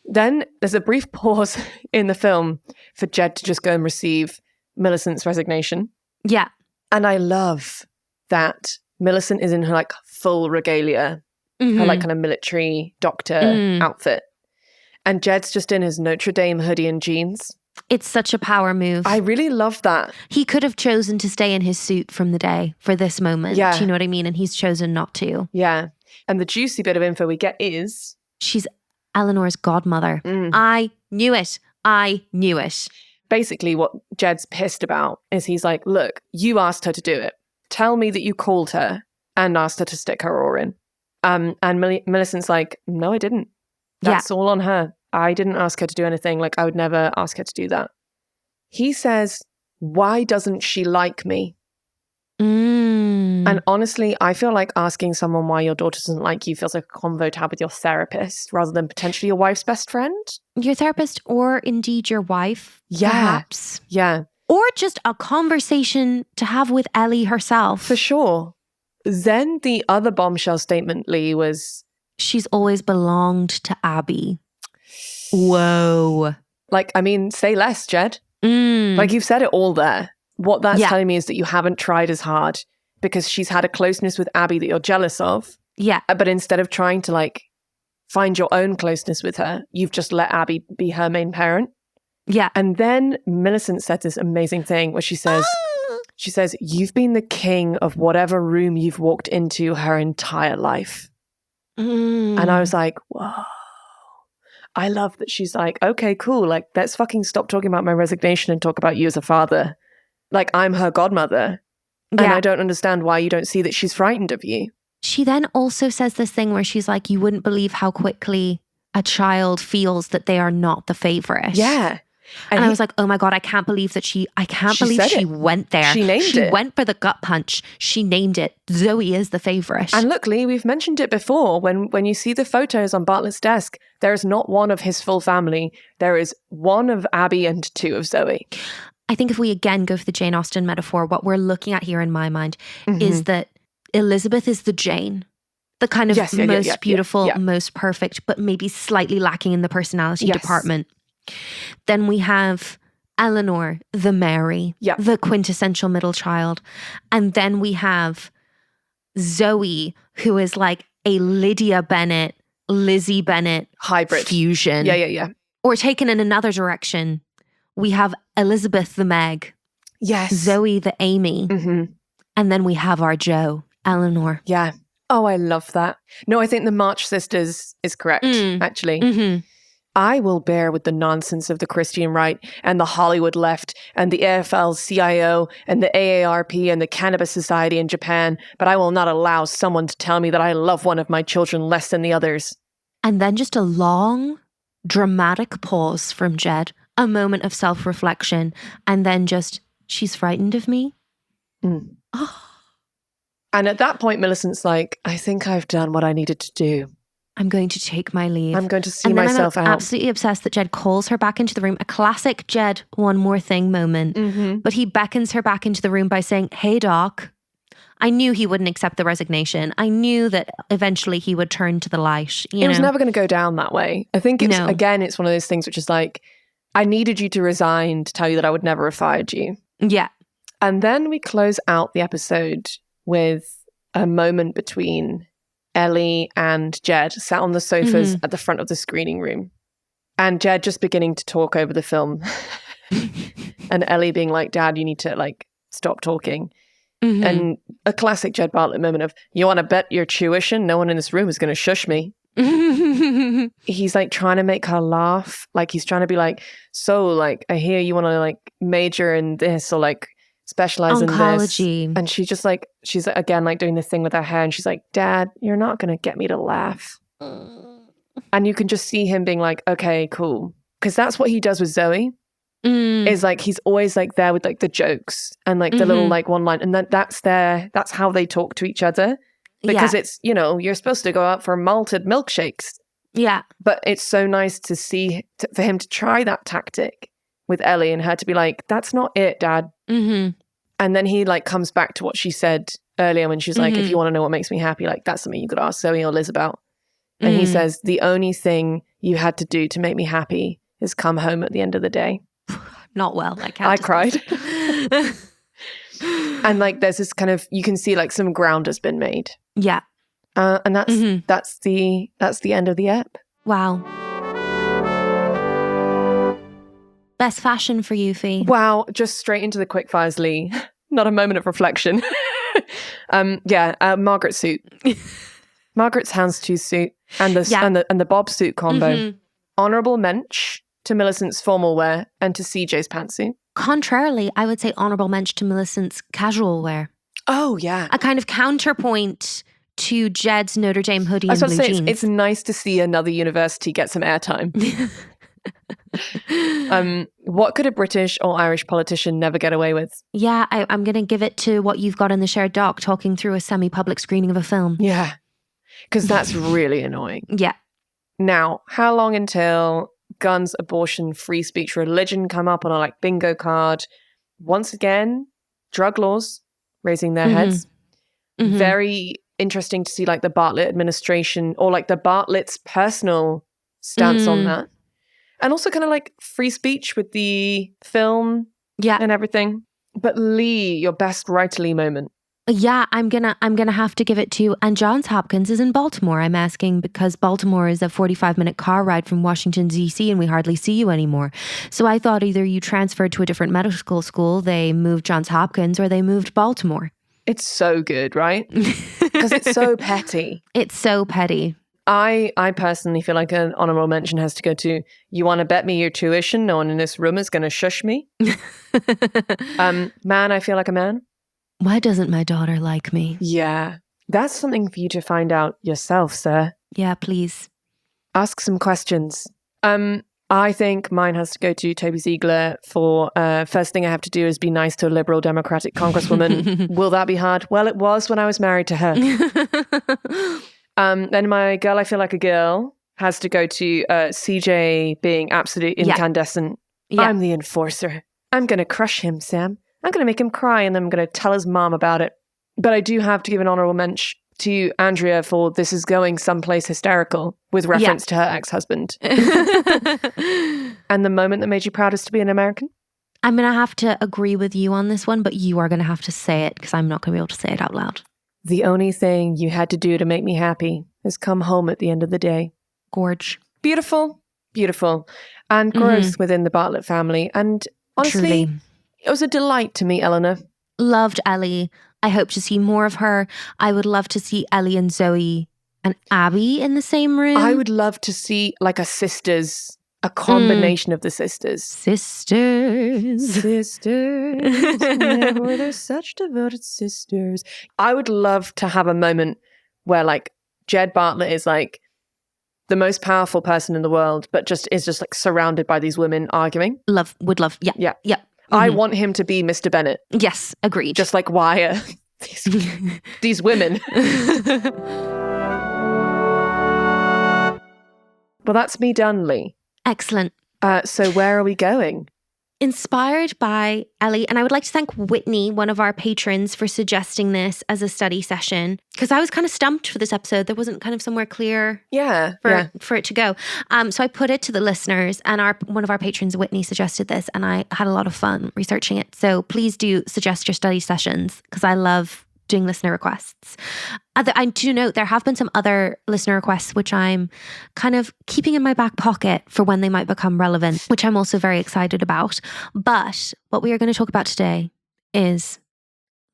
Then there's a brief pause in the film for Jed to just go and receive Milicent's resignation. Yeah. And I love that Milicent is in her like full regalia, her like kind of military doctor outfit. And Jed's just in his Notre Dame hoodie and jeans. It's such a power move. I really love that. He could have chosen to stay in his suit from the day for this moment. Yeah. Do you know what I mean? And he's chosen not to. Yeah. And the juicy bit of info we get is... she's Eleanor's godmother. I knew it. I knew it. Basically what Jed's pissed about is he's like, look, you asked her to do it. Tell me that you called her and asked her to stick her oar in. And Milicent's like, no, I didn't. That's all on her. I didn't ask her to do anything. Like, I would never ask her to do that. He says, why doesn't she like me? And honestly, I feel like asking someone why your daughter doesn't like you feels like a convo to have with your therapist rather than potentially your wife's best friend. Your therapist or indeed your wife, perhaps. Yeah. Or just a conversation to have with Ellie herself. For sure. Then the other bombshell statement, Leigh, was... she's always belonged to Abby. Whoa. Like, I mean, say less, Jed. Like, you've said it all there. What that's telling me is that you haven't tried as hard because she's had a closeness with Abby that you're jealous of. Yeah. But instead of trying to, like, find your own closeness with her, you've just let Abby be her main parent. Yeah. And then Milicent said this amazing thing where she says, you've been the king of whatever room you've walked into her entire life. And I was like, whoa. I love that she's like, okay, cool. Like, let's fucking stop talking about my resignation and talk about you as a father. Like, I'm her godmother. And I don't understand why you don't see that she's frightened of you. She then also says this thing where she's like, you wouldn't believe how quickly a child feels that they are not the favorite. Yeah. And I was like, oh my God, I can't believe that she went there. She named it. She went for the gut punch. She named it. Zoe is the favorite. And look, Leigh, we've mentioned it before. When you see the photos on Bartlet's desk, there is not one of his full family. There is one of Abby and two of Zoe. I think if we again go for the Jane Austen metaphor, what we're looking at here in my mind is that Elizabeth is the Jane. The kind of most beautiful, most perfect, but maybe slightly lacking in the personality department. Then we have Eleanor, the Mary, the quintessential middle child. And then we have Zoe, who is like a Lydia Bennet, Lizzie Bennet hybrid fusion. Yeah. Or taken in another direction, we have Elizabeth, the Meg. Yes. Zoe, the Amy. And then we have our Jo, Eleanor. Yeah. Oh, I love that. No, I think the March Sisters is correct, actually. I will bear with the nonsense of the Christian right and the Hollywood left and the AFL-CIO and the AARP and the Cannabis Society in Japan, but I will not allow someone to tell me that I love one of my children less than the others. And then just a long, dramatic pause from Jed, a moment of self-reflection, and then just, she's frightened of me? Oh. And at that point, Milicent's like, I think I've done what I needed to do. I'm going to take my leave. I'm going to see myself out. I'm absolutely obsessed that Jed calls her back into the room. A classic Jed, one more thing moment. But he beckons her back into the room by saying, hey, Doc. I knew he wouldn't accept the resignation. I knew that eventually he would turn to the light. It was never going to go down that way. I think it's, again, it's one of those things which is like, I needed you to resign to tell you that I would never have fired you. Yeah. And then we close out the episode with a moment between Ellie and Jed sat on the sofas at the front of the screening room. And Jed just beginning to talk over the film. And Ellie being like, Dad, you need to like stop talking. And a classic Jed Bartlet moment of, you want to bet your tuition? No one in this room is going to shush me. He's like trying to make her laugh. Like he's trying to be like, so like, I hear you want to like major in this or like specialize oncology. In this. And she's just like, she's again like doing the thing with her hair and she's like, Dad, you're not going to get me to laugh. And you can just see him being like, okay, cool. Because that's what he does with Zoe. is like he's always like there with like the jokes and like the little like one line, and that's how they talk to each other, because it's, you know, you're supposed to go out for malted milkshakes. Yeah. But it's so nice to see for him to try that tactic with Ellie and her to be like, that's not it, Dad. And then he like comes back to what she said earlier when she's like, if you want to know what makes me happy, like that's something you could ask Zoe or Liz about. And he says, the only thing you had to do to make me happy is come home at the end of the day. Not well. I cried. And like there's this kind of, you can see like some ground has been made. Yeah. And that's the end of the ep. Wow. Best fashion for you, Fi? Wow, just straight into the quickfires, Leigh. Not a moment of reflection. Margaret's suit. Margaret's houndstooth suit and the bob suit combo. Honourable mensch to Milicent's formal wear and to CJ's pantsuit. Contrarily, I would say honourable mensch to Milicent's casual wear. Oh, yeah. A kind of counterpoint to Jed's Notre Dame hoodie and blue jeans. It's nice to see another university get some airtime. What could a British or Irish politician never get away with? Yeah, I'm going to give it to what you've got in the shared doc, talking through a semi-public screening of a film. Yeah, because that's really annoying. Yeah. Now, how long until guns, abortion, free speech, religion come up on a like bingo card? Once again, drug laws raising their heads. Very interesting to see like the Bartlet administration or like the Bartlet's personal stance on that. And also kind of like free speech with the film and everything. But Leigh, your best writerly moment. Yeah, I'm gonna have to give it to, and Johns Hopkins is in Baltimore. I'm asking because Baltimore is a 45-minute car ride from Washington, D.C., and we hardly see you anymore. So I thought either you transferred to a different medical school, they moved Johns Hopkins, or they moved Baltimore. It's so good, right? Because it's so petty. It's so petty. I personally feel like an honourable mention has to go to, you want to bet me your tuition? No one in this room is going to shush me. Man, I feel like a man. Why doesn't my daughter like me? Yeah. That's something for you to find out yourself, sir. Yeah, please. Ask some questions. I think mine has to go to Toby Ziegler for first thing I have to do is be nice to a Liberal Democratic Congresswoman. Will that be hard? Well, it was when I was married to her. Then my girl, I feel like a girl, has to go to CJ being absolutely incandescent. Yeah. I'm the enforcer. I'm going to crush him, Sam. I'm going to make him cry and then I'm going to tell his mom about it. But I do have to give an honourable mention to Andrea for this is going someplace hysterical with reference to her ex-husband. And the moment that made you proudest to be an American? I'm going to have to agree with you on this one, but you are going to have to say it because I'm not going to be able to say it out loud. The only thing you had to do to make me happy is come home at the end of the day. Gorge. Beautiful. Beautiful. And growth within the Bartlet family. And honestly, truly. It was a delight to meet Eleanor. Loved Ellie. I hope to see more of her. I would love to see Ellie and Zoe and Abby in the same room. I would love to see like a sisters, a combination of the sisters. Sisters. Never were there such devoted sisters. I would love to have a moment where like Jed Bartlet is like the most powerful person in the world, but is just like surrounded by these women arguing. Would love. Yeah. I want him to be Mr. Bennett. Yes, agreed. Just like why are these women? Well, that's me done, Leigh. Excellent. So where are we going? Inspired by Ellie, and I would like to thank Whitney, one of our patrons, for suggesting this as a study session, because I was kind of stumped for this episode. There wasn't kind of somewhere clear for it to go. So I put it to the listeners, and one of our patrons, Whitney, suggested this, and I had a lot of fun researching it. So please do suggest your study sessions, because I love doing listener requests. I do note there have been some other listener requests which I'm kind of keeping in my back pocket for when they might become relevant, which I'm also very excited about. But what we are going to talk about today is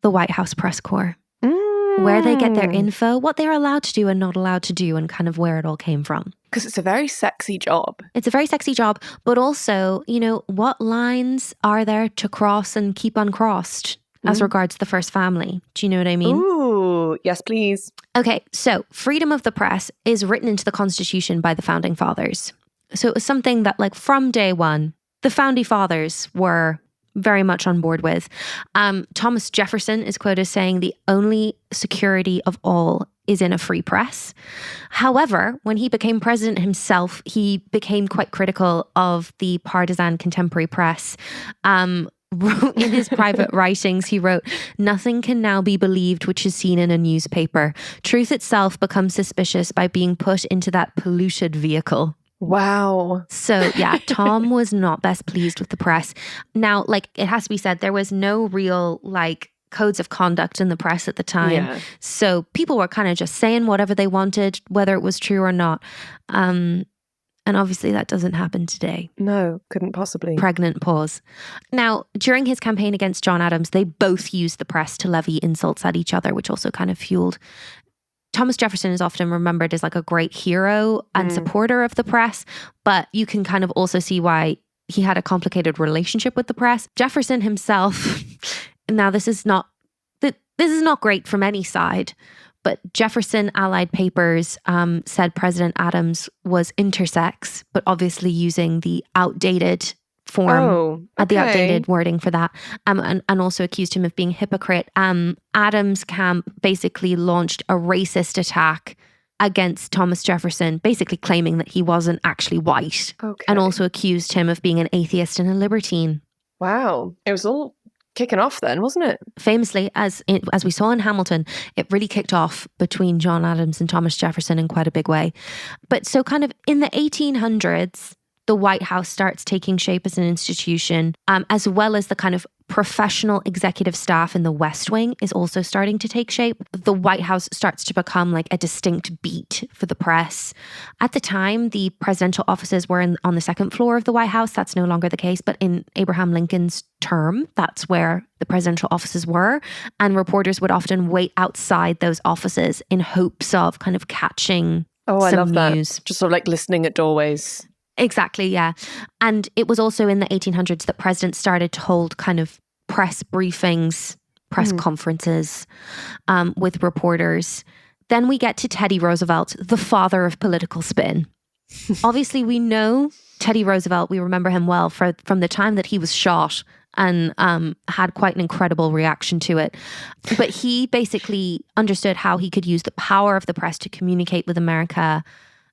the White House press corps, where they get their info, what they're allowed to do and not allowed to do, and kind of where it all came from. Because it's a very sexy job. It's a very sexy job, but also, what lines are there to cross and keep uncrossed as regards the first family? Do you know what I mean? Ooh, yes, please. Okay, so freedom of the press is written into the Constitution by the Founding Fathers. So it was something that, like, from day one, the founding fathers were very much on board with. Thomas Jefferson is quoted as saying the only security of all is in a free press. However, when he became president himself, he became quite critical of the partisan contemporary press. In his private writings, he wrote, "Nothing can now be believed which is seen in a newspaper. Truth itself becomes suspicious by being put into that polluted vehicle." Wow. So yeah, Tom was not best pleased with the press. Now, like, it has to be said, there was no real like codes of conduct in the press at the time. Yeah. So people were kind of just saying whatever they wanted, whether it was true or not. And obviously that doesn't happen today. No, couldn't possibly. Pregnant pause. Now, during his campaign against John Adams, they both used the press to levy insults at each other, which also kind of fueled. Thomas Jefferson is often remembered as like a great hero and supporter of the press, but you can kind of also see why he had a complicated relationship with the press. Jefferson himself, now this is not great from any side, but Jefferson Allied Papers said President Adams was intersex, but obviously using the outdated form, the outdated wording for that, and also accused him of being a hypocrite. Adams' camp basically launched a racist attack against Thomas Jefferson, basically claiming that he wasn't actually white, and also accused him of being an atheist and a libertine. Wow. It was all kicking off then, wasn't it? Famously, as we saw in Hamilton, it really kicked off between John Adams and Thomas Jefferson in quite a big way. But so kind of in the 1800s, the White House starts taking shape as an institution, as well as the kind of professional executive staff in the West Wing is also starting to take shape. The White House starts to become like a distinct beat for the press. At the time, the presidential offices were on the second floor of the White House. That's no longer the case. But in Abraham Lincoln's term, that's where the presidential offices were. And reporters would often wait outside those offices in hopes of kind of catching I love news. That. Just sort of like listening at doorways. Exactly, yeah. And it was also in the 1800s that presidents started to hold kind of press briefings, press conferences with reporters. Then we get to Teddy Roosevelt, the father of political spin. Obviously, we know Teddy Roosevelt. We remember him well from the time that he was shot and had quite an incredible reaction to it. But he basically understood how he could use the power of the press to communicate with America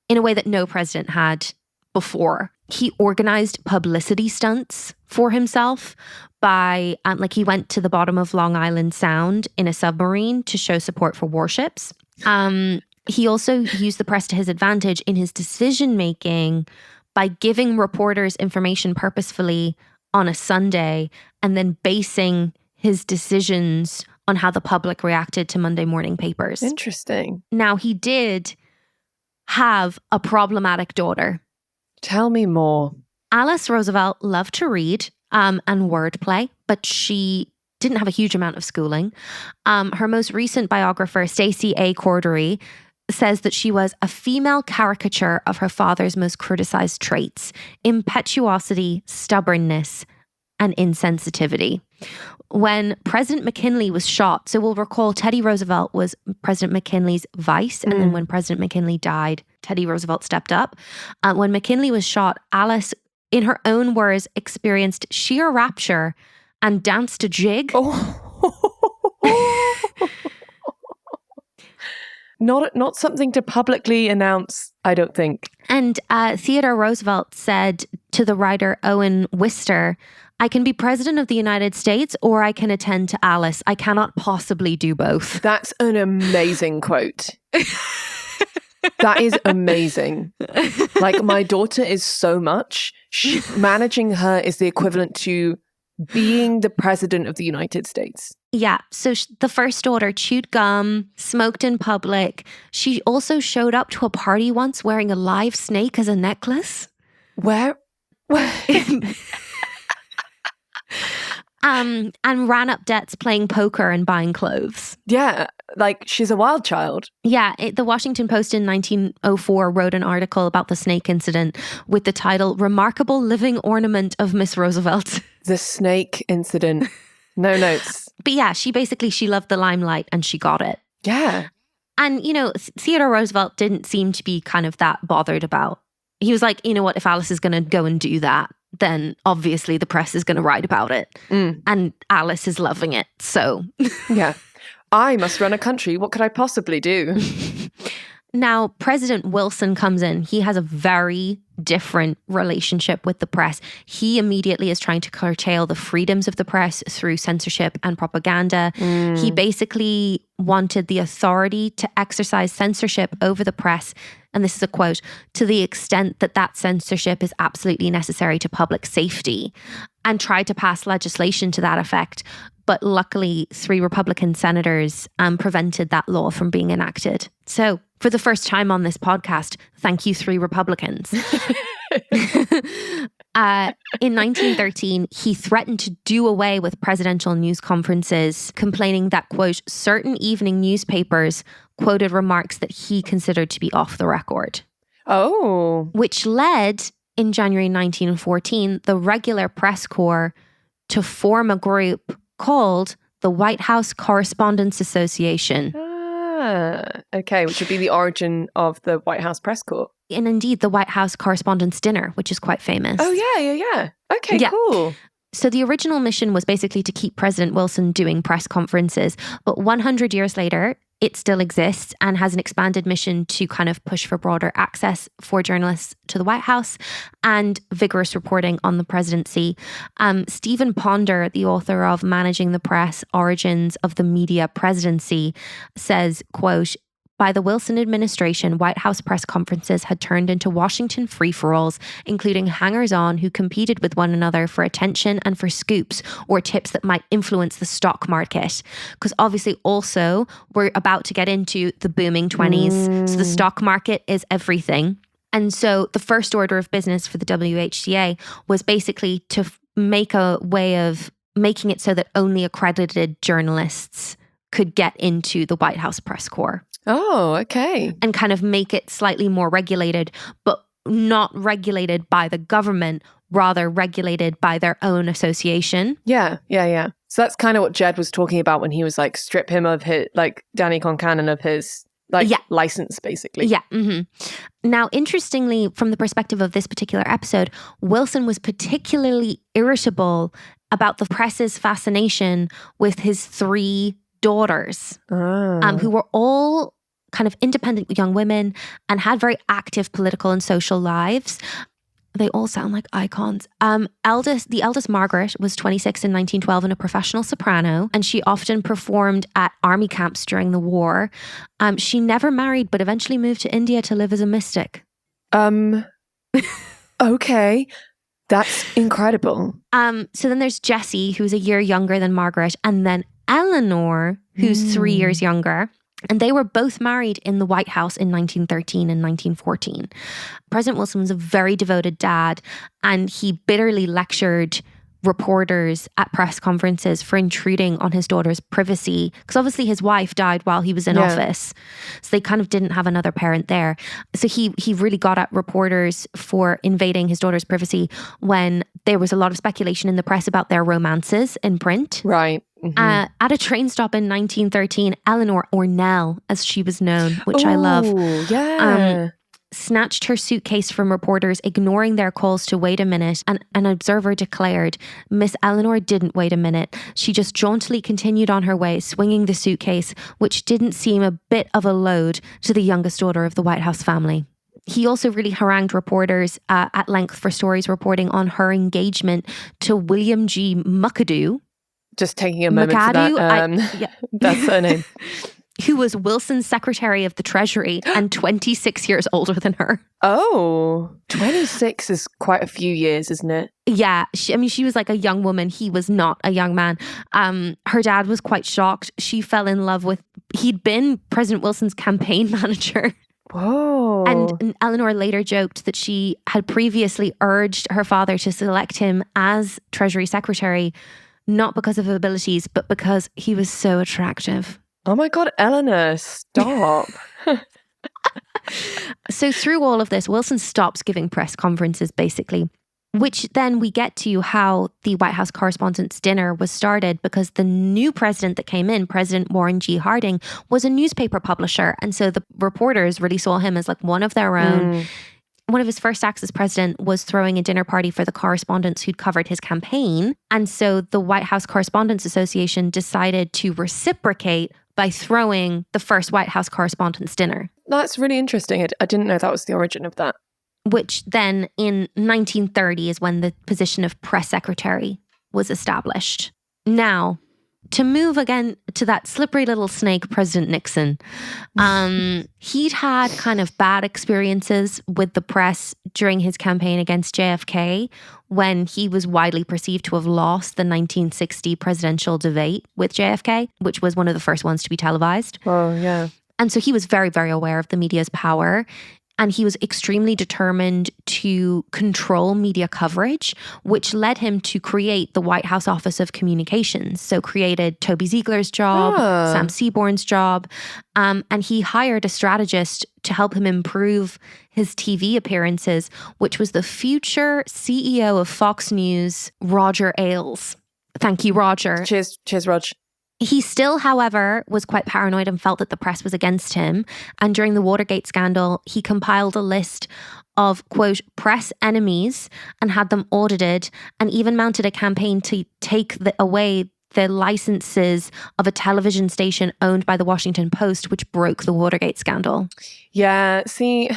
in a way that no president had before. He organized publicity stunts for himself by, he went to the bottom of Long Island Sound in a submarine to show support for warships. He also used the press to his advantage in his decision-making by giving reporters information purposefully on a Sunday and then basing his decisions on how the public reacted to Monday morning papers. Interesting. Now, he did have a problematic daughter. Tell me more. Alice Roosevelt loved to read and wordplay, but she didn't have a huge amount of schooling. Her most recent biographer, Stacey A. Cordery, says that she was a female caricature of her father's most criticized traits: impetuosity, stubbornness, and insensitivity. When President McKinley was shot, so we'll recall Teddy Roosevelt was President McKinley's vice, and then when President McKinley died, Teddy Roosevelt stepped up. When McKinley was shot, Alice, in her own words, experienced sheer rapture and danced a jig. Not something to publicly announce, I don't think. And Theodore Roosevelt said to the writer Owen Wister, "I can be president of the United States or I can attend to Alice. I cannot possibly do both." That's an amazing quote. That is amazing. Like, my daughter is so much. Managing her is the equivalent to being the president of the United States. Yeah. So the first daughter chewed gum, smoked in public. She also showed up to a party once wearing a live snake as a necklace. Where? And ran up debts playing poker and buying clothes. Yeah, like she's a wild child. Yeah, the Washington Post in 1904 wrote an article about the snake incident with the title "Remarkable Living Ornament of Miss Roosevelt." The snake incident. No notes. But yeah, she loved the limelight and she got it. Yeah. And, Theodore Roosevelt didn't seem to be kind of that bothered about. He was like, you know what, if Alice is going to go and do that, then obviously the press is going to write about it. And Alice is loving it. So yeah, I must run a country. What could I possibly do? Now, President Wilson comes in. He has a very different relationship with the press. He immediately is trying to curtail the freedoms of the press through censorship and propaganda. He basically wanted the authority to exercise censorship over the press, and this is a quote, to the extent that that censorship is absolutely necessary to public safety, and tried to pass legislation to that effect. But luckily, 3 Republican senators prevented that law from being enacted. So for the first time on this podcast, thank you, 3 Republicans. In 1913, he threatened to do away with presidential news conferences, complaining that, quote, certain evening newspapers quoted remarks that he considered to be off the record. Oh. Which led, in January 1914, the regular press corps to form a group called the White House Correspondents Association. Okay, which would be the origin of the White House Press Corps. And indeed, the White House Correspondents' Dinner, which is quite famous. Oh, yeah. Okay, yeah. Cool. So the original mission was basically to keep President Wilson doing press conferences. But 100 years later, it still exists and has an expanded mission to kind of push for broader access for journalists to the White House and vigorous reporting on the presidency. Stephen Ponder, the author of Managing the Press, Origins of the Media Presidency, says, quote, by the Wilson administration, White House press conferences had turned into Washington free-for-alls, including hangers-on who competed with one another for attention and for scoops or tips that might influence the stock market. Because obviously also we're about to get into the booming 20s. So the stock market is everything. And so the first order of business for the WHCA was basically to make a way of making it so that only accredited journalists could get into the White House press corps. Oh, okay. And kind of make it slightly more regulated, but not regulated by the government, rather regulated by their own association. Yeah. So that's kind of what Jed was talking about when he was like, strip him of his, like Danny Concannon of his license, basically. Yeah. Now, interestingly, from the perspective of this particular episode, Wilson was particularly irritable about the press's fascination with his 3 daughters, who were all kind of independent young women and had very active political and social lives. They all sound like icons. The eldest Margaret was 26 in 1912 and a professional soprano, and she often performed at army camps during the war. She never married, but eventually moved to India to live as a mystic. Okay. That's incredible. So then there's Jessie, who's a year younger than Margaret, and then Eleanor, who's 3 years younger. And they were both married in the White House in 1913 and 1914. President Wilson was a very devoted dad, and he bitterly lectured reporters at press conferences for intruding on his daughter's privacy, because obviously his wife died while he was in office. So they kind of didn't have another parent there. So he really got at reporters for invading his daughter's privacy when there was a lot of speculation in the press about their romances in print. Right. At a train stop in 1913, Eleanor, or Nell, as she was known, which I love, snatched her suitcase from reporters, ignoring their calls to wait a minute. And an observer declared, Miss Eleanor didn't wait a minute. She just jauntily continued on her way, swinging the suitcase, which didn't seem a bit of a load to the youngest daughter of the White House family. He also really harangued reporters at length for stories reporting on her engagement to William G. McAdoo. Just taking a moment for that. That's her name. Who was Wilson's Secretary of the Treasury and 26 years older than her. Oh, 26 is quite a few years, isn't it? Yeah. She was like a young woman. He was not a young man. Her dad was quite shocked. She fell in love with, he'd been President Wilson's campaign manager. Whoa. And Eleanor later joked that she had previously urged her father to select him as Treasury Secretary, not because of abilities, but because he was so attractive. Oh my God, Eleanor, stop. So through all of this, Wilson stops giving press conferences, basically, which then we get to how the White House Correspondents' Dinner was started, because the new president that came in, President Warren G. Harding, was a newspaper publisher. And so the reporters really saw him as like one of their own. one of his first acts as president was throwing a dinner party for the correspondents who'd covered his campaign. And so the White House Correspondents Association decided to reciprocate by throwing the first White House Correspondents' Dinner. That's really interesting. I didn't know that was the origin of that. Which then in 1930 is when the position of press secretary was established. Now, to move again to that slippery little snake, President Nixon, he'd had kind of bad experiences with the press during his campaign against JFK when he was widely perceived to have lost the 1960 presidential debate with JFK, which was one of the first ones to be televised. Oh, yeah. And so he was very, very aware of the media's power. And he was extremely determined to control media coverage, which led him to create the White House Office of Communications. So created Toby Ziegler's job, Sam Seaborn's job, and he hired a strategist to help him improve his TV appearances, which was the future CEO of Fox News, Roger Ailes. Thank you, Roger. Cheers, Rog. He still, however, was quite paranoid and felt that the press was against him. And during the Watergate scandal, he compiled a list of, quote, press enemies and had them audited, and even mounted a campaign to take away the licenses of a television station owned by the Washington Post, which broke the Watergate scandal. Yeah, see,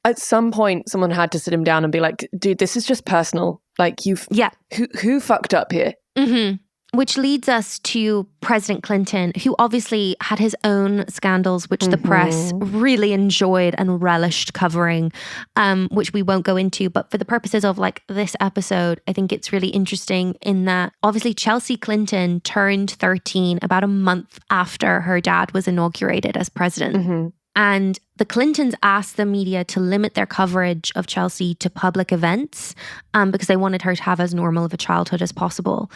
at some point, someone had to sit him down and be like, dude, this is just personal. Like, who fucked up here? Mm-hmm. Which leads us to President Clinton, who obviously had his own scandals, which the press really enjoyed and relished covering, which we won't go into. But for the purposes of like this episode, I think it's really interesting in that obviously Chelsea Clinton turned 13 about a month after her dad was inaugurated as president. Mm-hmm. And the Clintons asked the media to limit their coverage of Chelsea to public events because they wanted her to have as normal of a childhood as possible.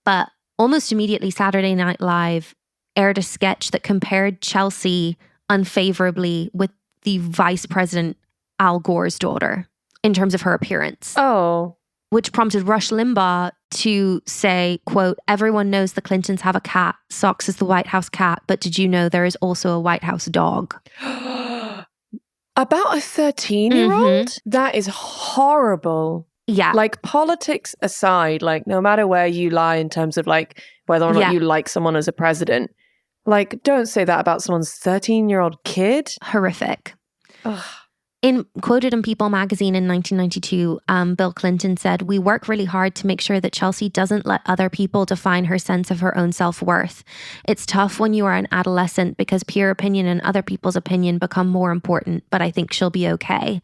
But almost immediately, Saturday Night Live aired a sketch that compared Chelsea unfavorably with the Vice President Al Gore's daughter in terms of her appearance. Oh. Which prompted Rush Limbaugh to say, quote, everyone knows the Clintons have a cat. Socks is the White House cat. But did you know there is also a White House dog? About a 13-year-old? Mm-hmm. That is horrible. Yeah. Like, politics aside, like, no matter where you lie in terms of, like, whether or not you like someone as a president, like, don't say that about someone's 13-year-old kid. Horrific. Ugh. Quoted in People magazine in 1992, Bill Clinton said, "We work really hard to make sure that Chelsea doesn't let other people define her sense of her own self-worth. It's tough when you are an adolescent because peer opinion and other people's opinion become more important, but I think she'll be okay."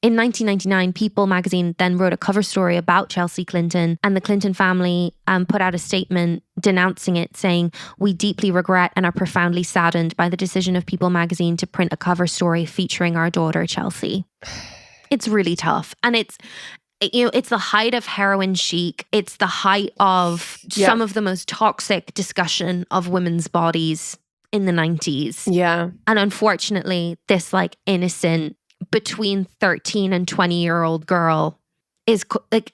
In 1999, People magazine then wrote a cover story about Chelsea Clinton, and the Clinton family put out a statement denouncing it, saying, "We deeply regret and are profoundly saddened by the decision of People magazine to print a cover story featuring our daughter, Chelsea." It's really tough. And it's the height of heroin chic. It's the height of some of the most toxic discussion of women's bodies in the 90s. Yeah. And unfortunately, this like innocent between 13 and 20-year-old girl is like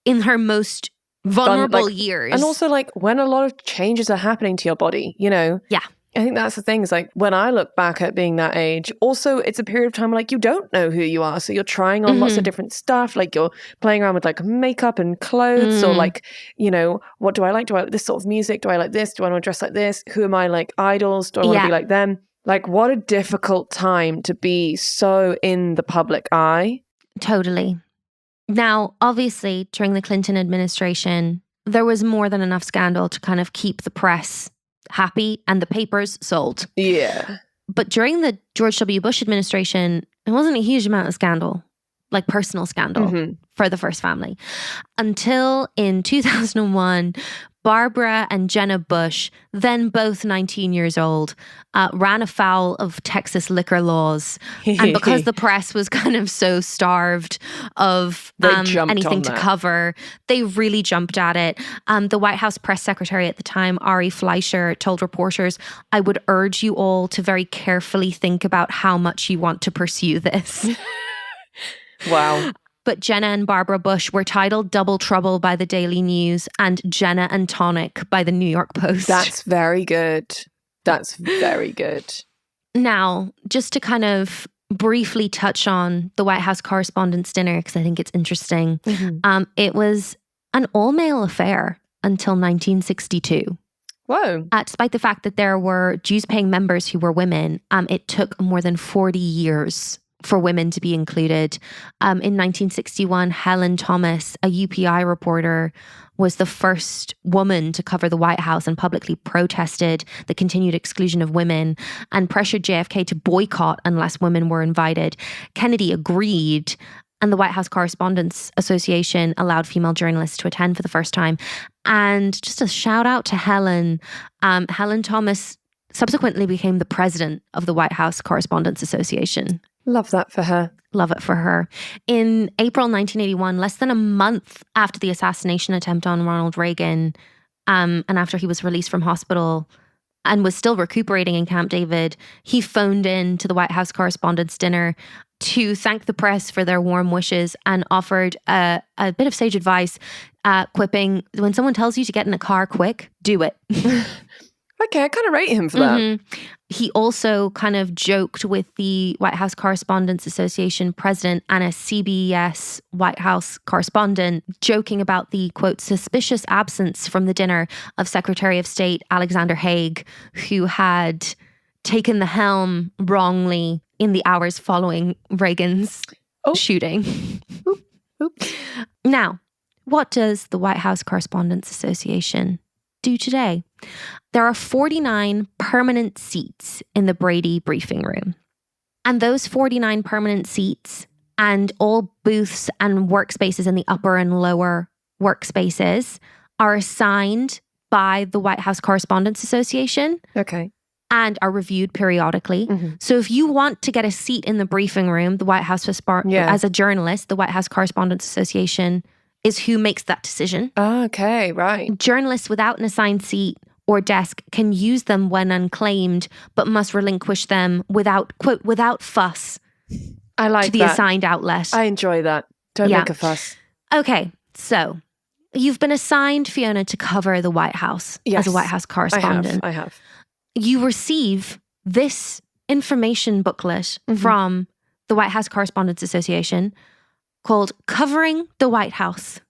in her most vulnerable years. And also like when a lot of changes are happening to your body, you know? Yeah. I think that's the thing is like when I look back at being that age, also it's a period of time like you don't know who you are. So you're trying on lots of different stuff. Like you're playing around with like makeup and clothes or like, you know, what do I like? Do I like this sort of music? Do I like this? Do I want to dress like this? Who am I like idols? Do I want to be like them? Like, what a difficult time to be so in the public eye. Totally. Now, obviously, during the Clinton administration, there was more than enough scandal to kind of keep the press happy and the papers sold. Yeah. But during the George W. Bush administration, it wasn't a huge amount of scandal, like personal scandal for the first family. Until in 2001, Barbara and Jenna Bush, then both 19 years old, ran afoul of Texas liquor laws. And because the press was kind of so starved of anything to cover, they really jumped at it. The White House press secretary at the time, Ari Fleischer, told reporters, "I would urge you all to very carefully think about how much you want to pursue this." Wow. But Jenna and Barbara Bush were titled Double Trouble by the Daily News and Jenna and Tonic by the New York Post. That's very good. That's very good. Now, just to kind of briefly touch on the White House Correspondents' Dinner because I think it's interesting. It was an all-male affair until 1962. Whoa. Despite the fact that there were dues-paying members who were women, it took more than 40 years for women to be included. In 1961, Helen Thomas, a UPI reporter, was the first woman to cover the White House and publicly protested the continued exclusion of women and pressured JFK to boycott unless women were invited. Kennedy agreed, and the White House Correspondents Association allowed female journalists to attend for the first time. And just a shout out to Helen. Helen Thomas subsequently became the president of the White House Correspondents Association. Love that for her. Love it for her. In April 1981, less than a month after the assassination attempt on Ronald Reagan, and after he was released from hospital and was still recuperating in Camp David, he phoned in to the White House Correspondents' Dinner to thank the press for their warm wishes and offered a bit of sage advice, quipping, when someone tells you to get in a car quick, do it. Okay, I kind of rate him for that. He also kind of joked with the White House Correspondents Association president and a CBS White House correspondent, joking about the, quote, suspicious absence from the dinner of Secretary of State Alexander Haig, who had taken the helm wrongly in the hours following Reagan's shooting. Now, what does the White House Correspondents Association do today? There are 49 permanent seats in the Brady briefing room. And those 49 permanent seats and all booths and workspaces in the upper and lower workspaces are assigned by the White House Correspondents Association. Okay. And are reviewed periodically. So if you want to get a seat in the briefing room, the White House, as a journalist, the White House Correspondents Association is who makes that decision. Okay, right. Journalists without an assigned seat or desk can use them when unclaimed, but must relinquish them without, quote, without fuss. I like to the assigned outlet. I enjoy that. Don't make a fuss. Okay, so you've been assigned, Fiona, to cover the White House as a White House correspondent. I have. You receive this information booklet from the White House Correspondents Association called Covering the White House.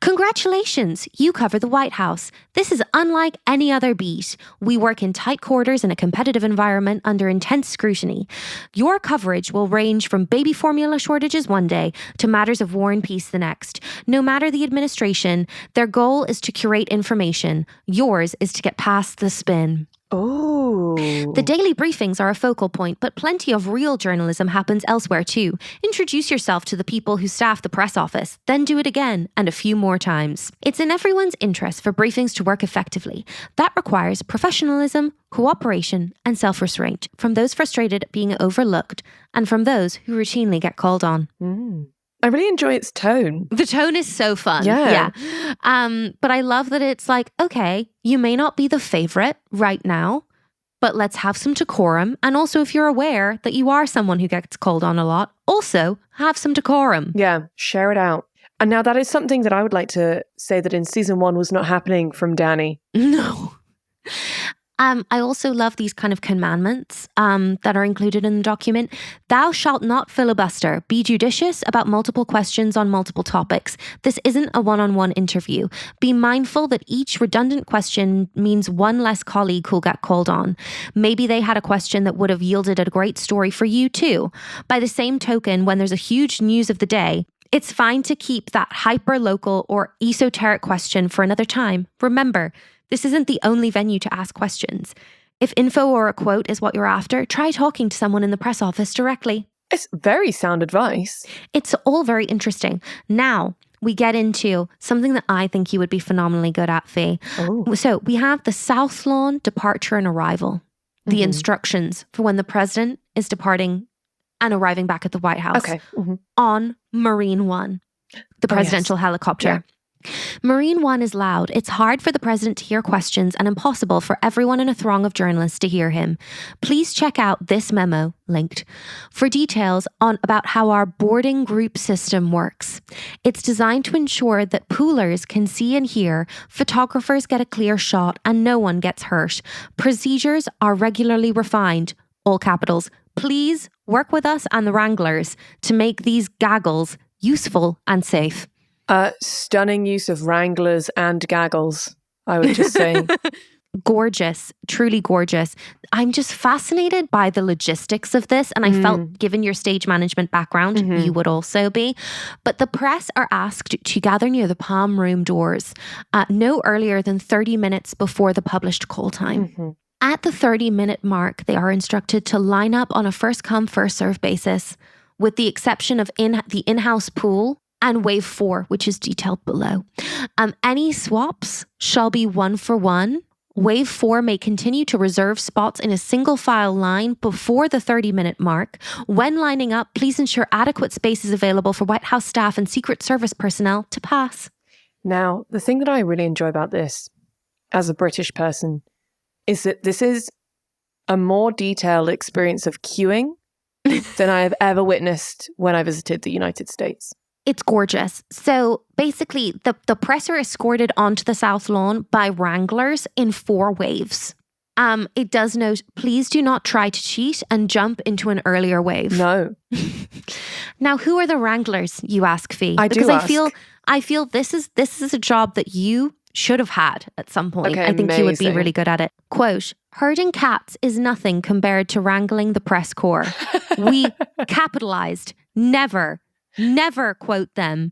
Congratulations, you cover the White House. This is unlike any other beat. We work in tight quarters in a competitive environment under intense scrutiny. Your coverage will range from baby formula shortages one day to matters of war and peace the next. No matter the administration, their goal is to curate information. Yours is to get past the spin. Oh. The daily briefings are a focal point, but plenty of real journalism happens elsewhere too. Introduce yourself to the people who staff the press office, then do it again, and a few more times. It's in everyone's interest for briefings to work effectively. That requires professionalism, cooperation, and self-restraint from those frustrated at being overlooked and from those who routinely get called on. I really enjoy its tone. The tone is so fun. Yeah. But I love that it's like, okay, you may not be the favorite right now, but let's have some decorum. And also, if you're aware that you are someone who gets called on a lot, also have some decorum. Yeah, share it out. And now that is something that I would like to say that in season 1 was not happening from Danny. No. I also love these kind of commandments that are included in the document. Thou shalt not filibuster. Be judicious about multiple questions on multiple topics. This isn't a one-on-one interview. Be mindful that each redundant question means one less colleague who'll get called on. Maybe they had a question that would have yielded a great story for you too. By the same token, when there's a huge news of the day, it's fine to keep that hyper-local or esoteric question for another time. Remember, this isn't the only venue to ask questions. If info or a quote is what you're after, try talking to someone in the press office directly. It's very sound advice. It's all very interesting. Now, we get into something that I think you would be phenomenally good at, Fi. Oh. So we have the South Lawn departure and arrival, the instructions for when the president is departing and arriving back at the White House on Marine One, the presidential helicopter. Yeah. Marine One is loud. It's hard for the president to hear questions and impossible for everyone in a throng of journalists to hear him. Please check out this memo, linked, for details about how our boarding group system works. It's designed to ensure that poolers can see and hear, photographers get a clear shot, and no one gets hurt. Procedures are regularly refined, all capitals, please work with us and the Wranglers to make these gaggles useful and safe. Stunning use of Wranglers and gaggles, I would just say. Gorgeous, truly gorgeous. I'm just fascinated by the logistics of this. And I felt, given your stage management background, you would also be. But the press are asked to gather near the Palm Room doors no earlier than 30 minutes before the published call time. At the 30-minute mark, they are instructed to line up on a first-come, first-served basis, with the exception of the in-house pool and wave 4, which is detailed below. Any swaps shall be 1-for-1. Wave 4 may continue to reserve spots in a single file line before the 30-minute mark. When lining up, please ensure adequate space is available for White House staff and Secret Service personnel to pass. Now, the thing that I really enjoy about this, as a British person, is that this is a more detailed experience of queuing than I have ever witnessed when I visited the United States. It's gorgeous. So basically, the press are escorted onto the South Lawn by Wranglers in 4 waves. It does note, please do not try to cheat and jump into an earlier wave. No. Now, who are the Wranglers, you ask, Fi? Because I feel this is a job that you should have had at some point. Okay, I think amazing. you would be really good at it. Quote, herding cats is nothing compared to wrangling the press corps. We capitalized, never quote them,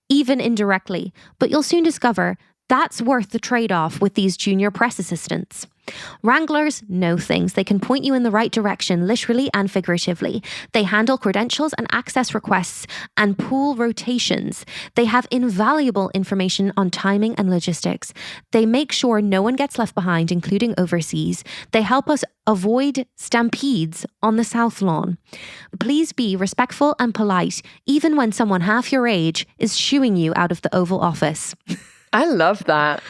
even indirectly. But you'll soon discover that's worth the trade-off with these junior press assistants. Wranglers know things. They can point you in the right direction, literally and figuratively. They handle credentials and access requests and pool rotations. They have invaluable information on timing and logistics. They make sure no one gets left behind, including overseas. They help us avoid stampedes on the South Lawn. Please be respectful and polite, even when someone half your age is shooing you out of the Oval Office. I love that.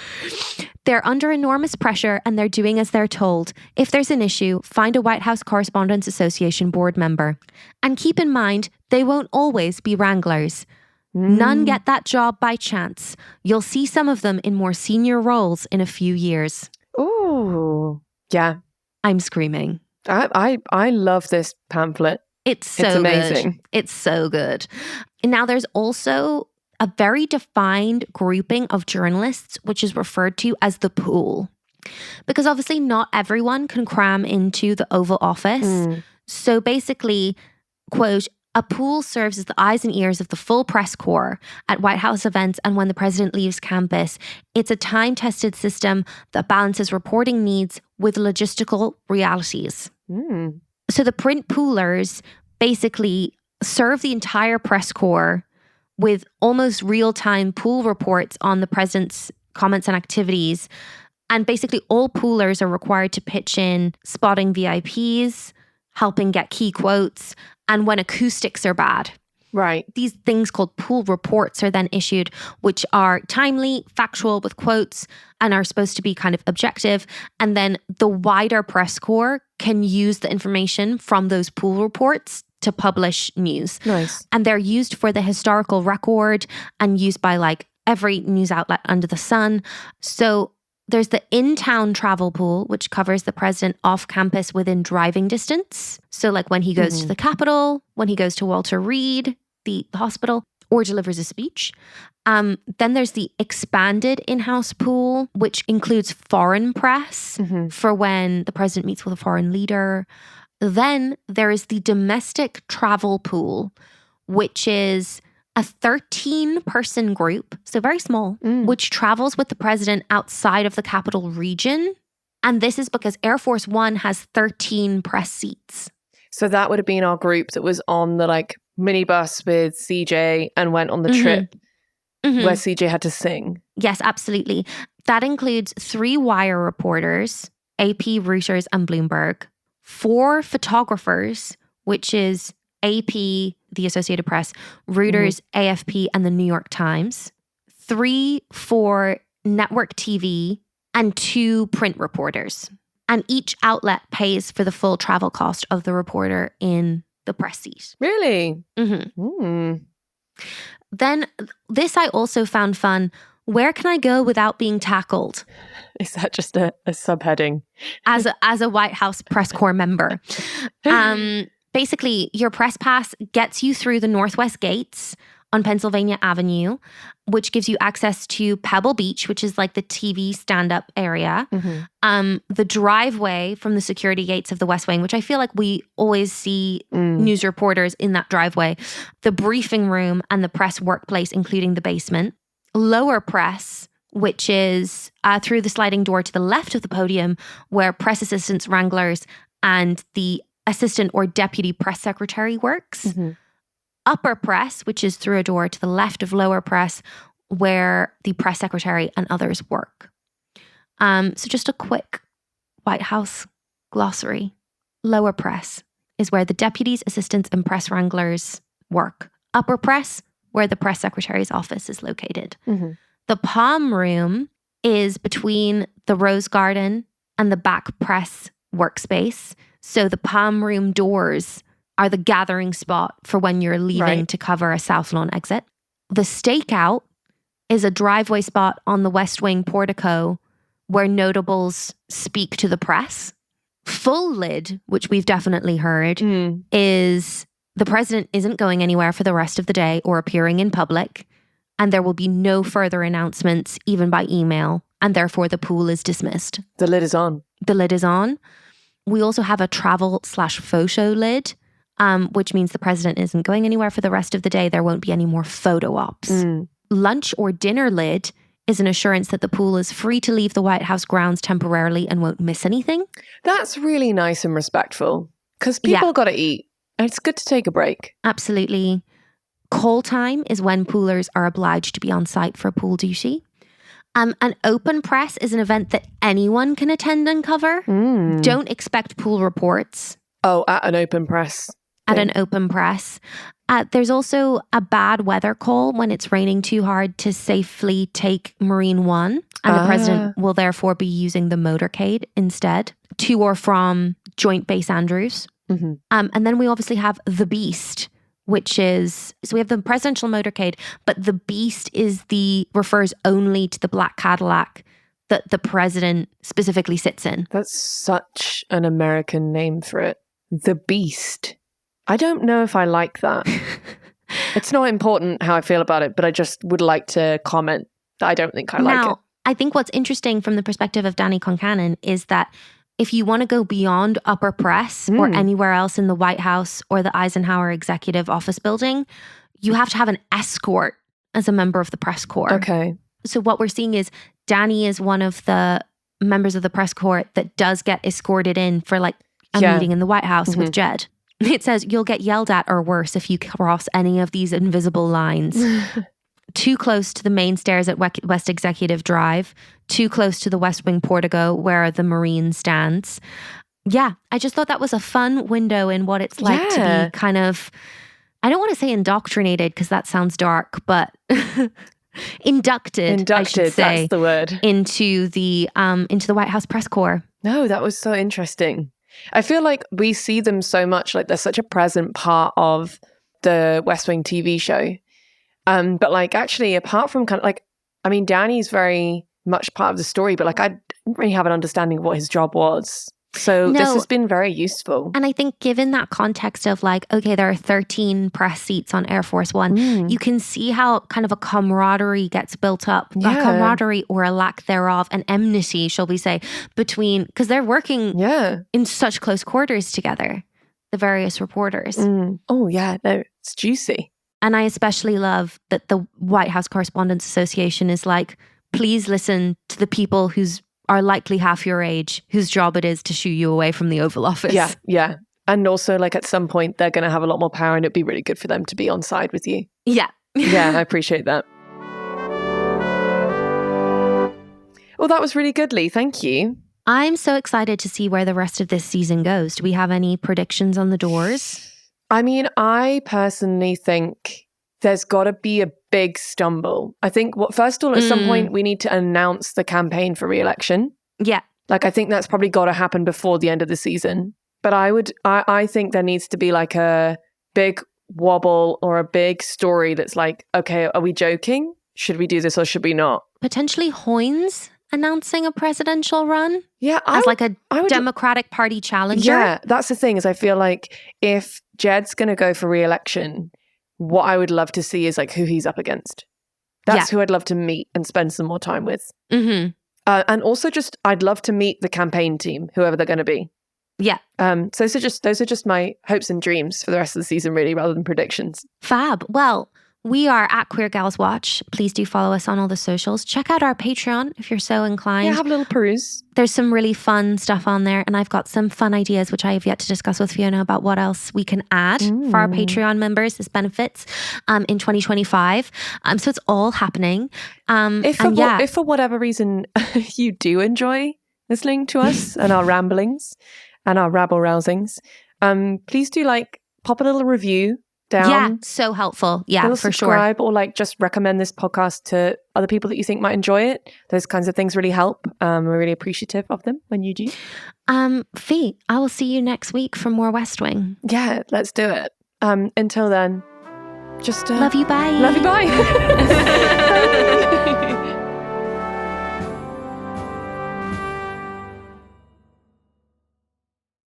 They're under enormous pressure and they're doing as they're told. If there's an issue, find a White House Correspondents Association board member. And keep in mind, they won't always be Wranglers. None get that job by chance. You'll see some of them in more senior roles in a few years. Ooh, yeah. I'm screaming. I love this pamphlet. It's amazing. Good. It's so good. And now there's also a very defined grouping of journalists, which is referred to as the pool. Because obviously not everyone can cram into the Oval Office. So basically, quote, a pool serves as the eyes and ears of the full press corps at White House events and when the president leaves campus. It's a time-tested system that balances reporting needs with logistical realities. So the print poolers basically serve the entire press corps with almost real-time pool reports on the president's comments and activities. And basically all poolers are required to pitch in spotting VIPs, helping get key quotes, and when acoustics are bad. Right. These things called pool reports are then issued, which are timely, factual, with quotes, and are supposed to be kind of objective. And then the wider press corps can use the information from those pool reports to publish news. Nice. And they're used for the historical record and used by like every news outlet under the sun. So there's the in-town travel pool, which covers the president off campus within driving distance. So like when he goes to the Capitol, when he goes to Walter Reed, the hospital, or delivers a speech. Then there's the expanded in-house pool, which includes foreign press for when the president meets with a foreign leader. Then there is the domestic travel pool, which is a 13-person group, so very small, which travels with the president outside of the capital region. And this is because Air Force One has 13 press seats. So that would have been our group that was on the like minibus with CJ and went on the trip where CJ had to sing. Yes, absolutely. That includes 3 wire reporters, AP, Reuters, and Bloomberg, 4 photographers, which is AP, the Associated Press, Reuters, AFP, and the New York Times, 3 for network TV, and 2 print reporters. And each outlet pays for the full travel cost of the reporter in the press seat. Really? Then this I also found fun. Where can I go without being tackled? Is that just a subheading? As a White House press corps member. Basically, your press pass gets you through the Northwest Gates on Pennsylvania Avenue, which gives you access to Pebble Beach, which is like the TV stand-up area. The driveway from the security gates of the West Wing, which I feel like we always see news reporters in that driveway. The briefing room and the press workplace, including the basement. Lower press, which is through the sliding door to the left of the podium, where press assistants, wranglers, and the assistant or deputy press secretary works. Upper press, which is through a door to the left of lower press, where the press secretary and others work. So just a quick White House glossary. Lower press is where the deputies, assistants, and press wranglers work. Upper press, where the press secretary's office is located. The Palm Room is between the Rose Garden and the back press workspace. So the Palm Room doors are the gathering spot for when you're leaving to cover a South Lawn exit. The Stakeout is a driveway spot on the West Wing portico where notables speak to the press. Full lid, which we've definitely heard, is the president isn't going anywhere for the rest of the day or appearing in public, and there will be no further announcements, even by email, and therefore the pool is dismissed. The lid is on. The lid is on. We also have a travel/photo lid, which means the president isn't going anywhere for the rest of the day. There won't be any more photo ops. Lunch or dinner lid is an assurance that the pool is free to leave the White House grounds temporarily and won't miss anything. That's really nice and respectful, because people got to eat. And it's good to take a break. Absolutely. Call time is when poolers are obliged to be on site for pool duty. An open press is an event that anyone can attend and cover. Don't expect pool reports. Oh, at an open press. At an open press. There's also a bad weather call when it's raining too hard to safely take Marine One. And the president will therefore be using the motorcade instead, to or from Joint Base Andrews. And then we obviously have the Beast, which is, so we have the presidential motorcade, but the Beast refers only to the black Cadillac that the president specifically sits in. That's such an American name for it. The Beast. I don't know if I like that. It's not important how I feel about it, but I just would like to comment that I don't think I like it. I think what's interesting from the perspective of Danny Concannon is that if you want to go beyond upper press or anywhere else in the White House or the Eisenhower Executive Office building, you have to have an escort as a member of the press corps. Okay. So what we're seeing is Danny is one of the members of the press corps that does get escorted in for like a meeting in the White House with Jed. It says you'll get yelled at or worse if you cross any of these invisible lines. Too close to the main stairs at West Executive Drive, too close to the West Wing portico where the Marine stands. Yeah, I just thought that was a fun window in what it's like to be kind of, I don't want to say indoctrinated because that sounds dark, but inducted, I should say, that's the word, into the White House press corps. No, that was so interesting. I feel like we see them so much, like they're such a present part of the West Wing TV show. But like actually apart from kind of like, I mean, Danny's very much part of the story, but like I didn't really have an understanding of what his job was. So this has been very useful. And I think given that context of like, okay, there are 13 press seats on Air Force One, you can see how kind of a camaraderie gets built up. A camaraderie or a lack thereof, an enmity, shall we say, between, because they're working in such close quarters together, the various reporters. Oh yeah, no, it's juicy. And I especially love that the White House Correspondents Association is like, please listen to the people who's are likely half your age, whose job it is to shoo you away from the Oval Office. Yeah. And also like at some point they're going to have a lot more power and it'd be really good for them to be on side with you. Yeah. Yeah, I appreciate that. Well, that was really good, Leigh. Thank you. I'm so excited to see where the rest of this season goes. Do we have any predictions on the doors? I mean, I personally think there's got to be a big stumble. I think, first of all, at some point, we need to announce the campaign for re-election. Yeah. Like, I think that's probably got to happen before the end of the season. But I think there needs to be like a big wobble or a big story that's like, okay, are we joking? should we do this or should we not? Potentially Hoynes announcing a presidential run? Yeah. As like a Democratic Party challenger? Yeah, that's the thing is I feel like if Jed's going to go for re-election, what I would love to see is like who he's up against. That's who I'd love to meet and spend some more time with. Mm-hmm. And also just, I'd love to meet the campaign team, whoever they're going to be. Yeah. So those are just my hopes and dreams for the rest of the season, really, rather than predictions. Fab. Well, we are at Queer Gals Watch. Please do follow us on all the socials. Check out our Patreon if you're so inclined. Yeah, have a little peruse. There's some really fun stuff on there. And I've got some fun ideas, which I have yet to discuss with Fiona about what else we can add for our Patreon members as benefits in 2025. So it's all happening. If for whatever reason you do enjoy listening to us and our ramblings and our rabble-rousings, please do pop a little review down. Yeah, so helpful. Yeah, for subscribe, sure. Or just recommend this podcast to other people that you think might enjoy it. Those kinds of things really help. We're really appreciative of them when you do. Fi, I will see you next week for more West Wing. Yeah, let's do it. Until then, just love you, bye. Love you, bye.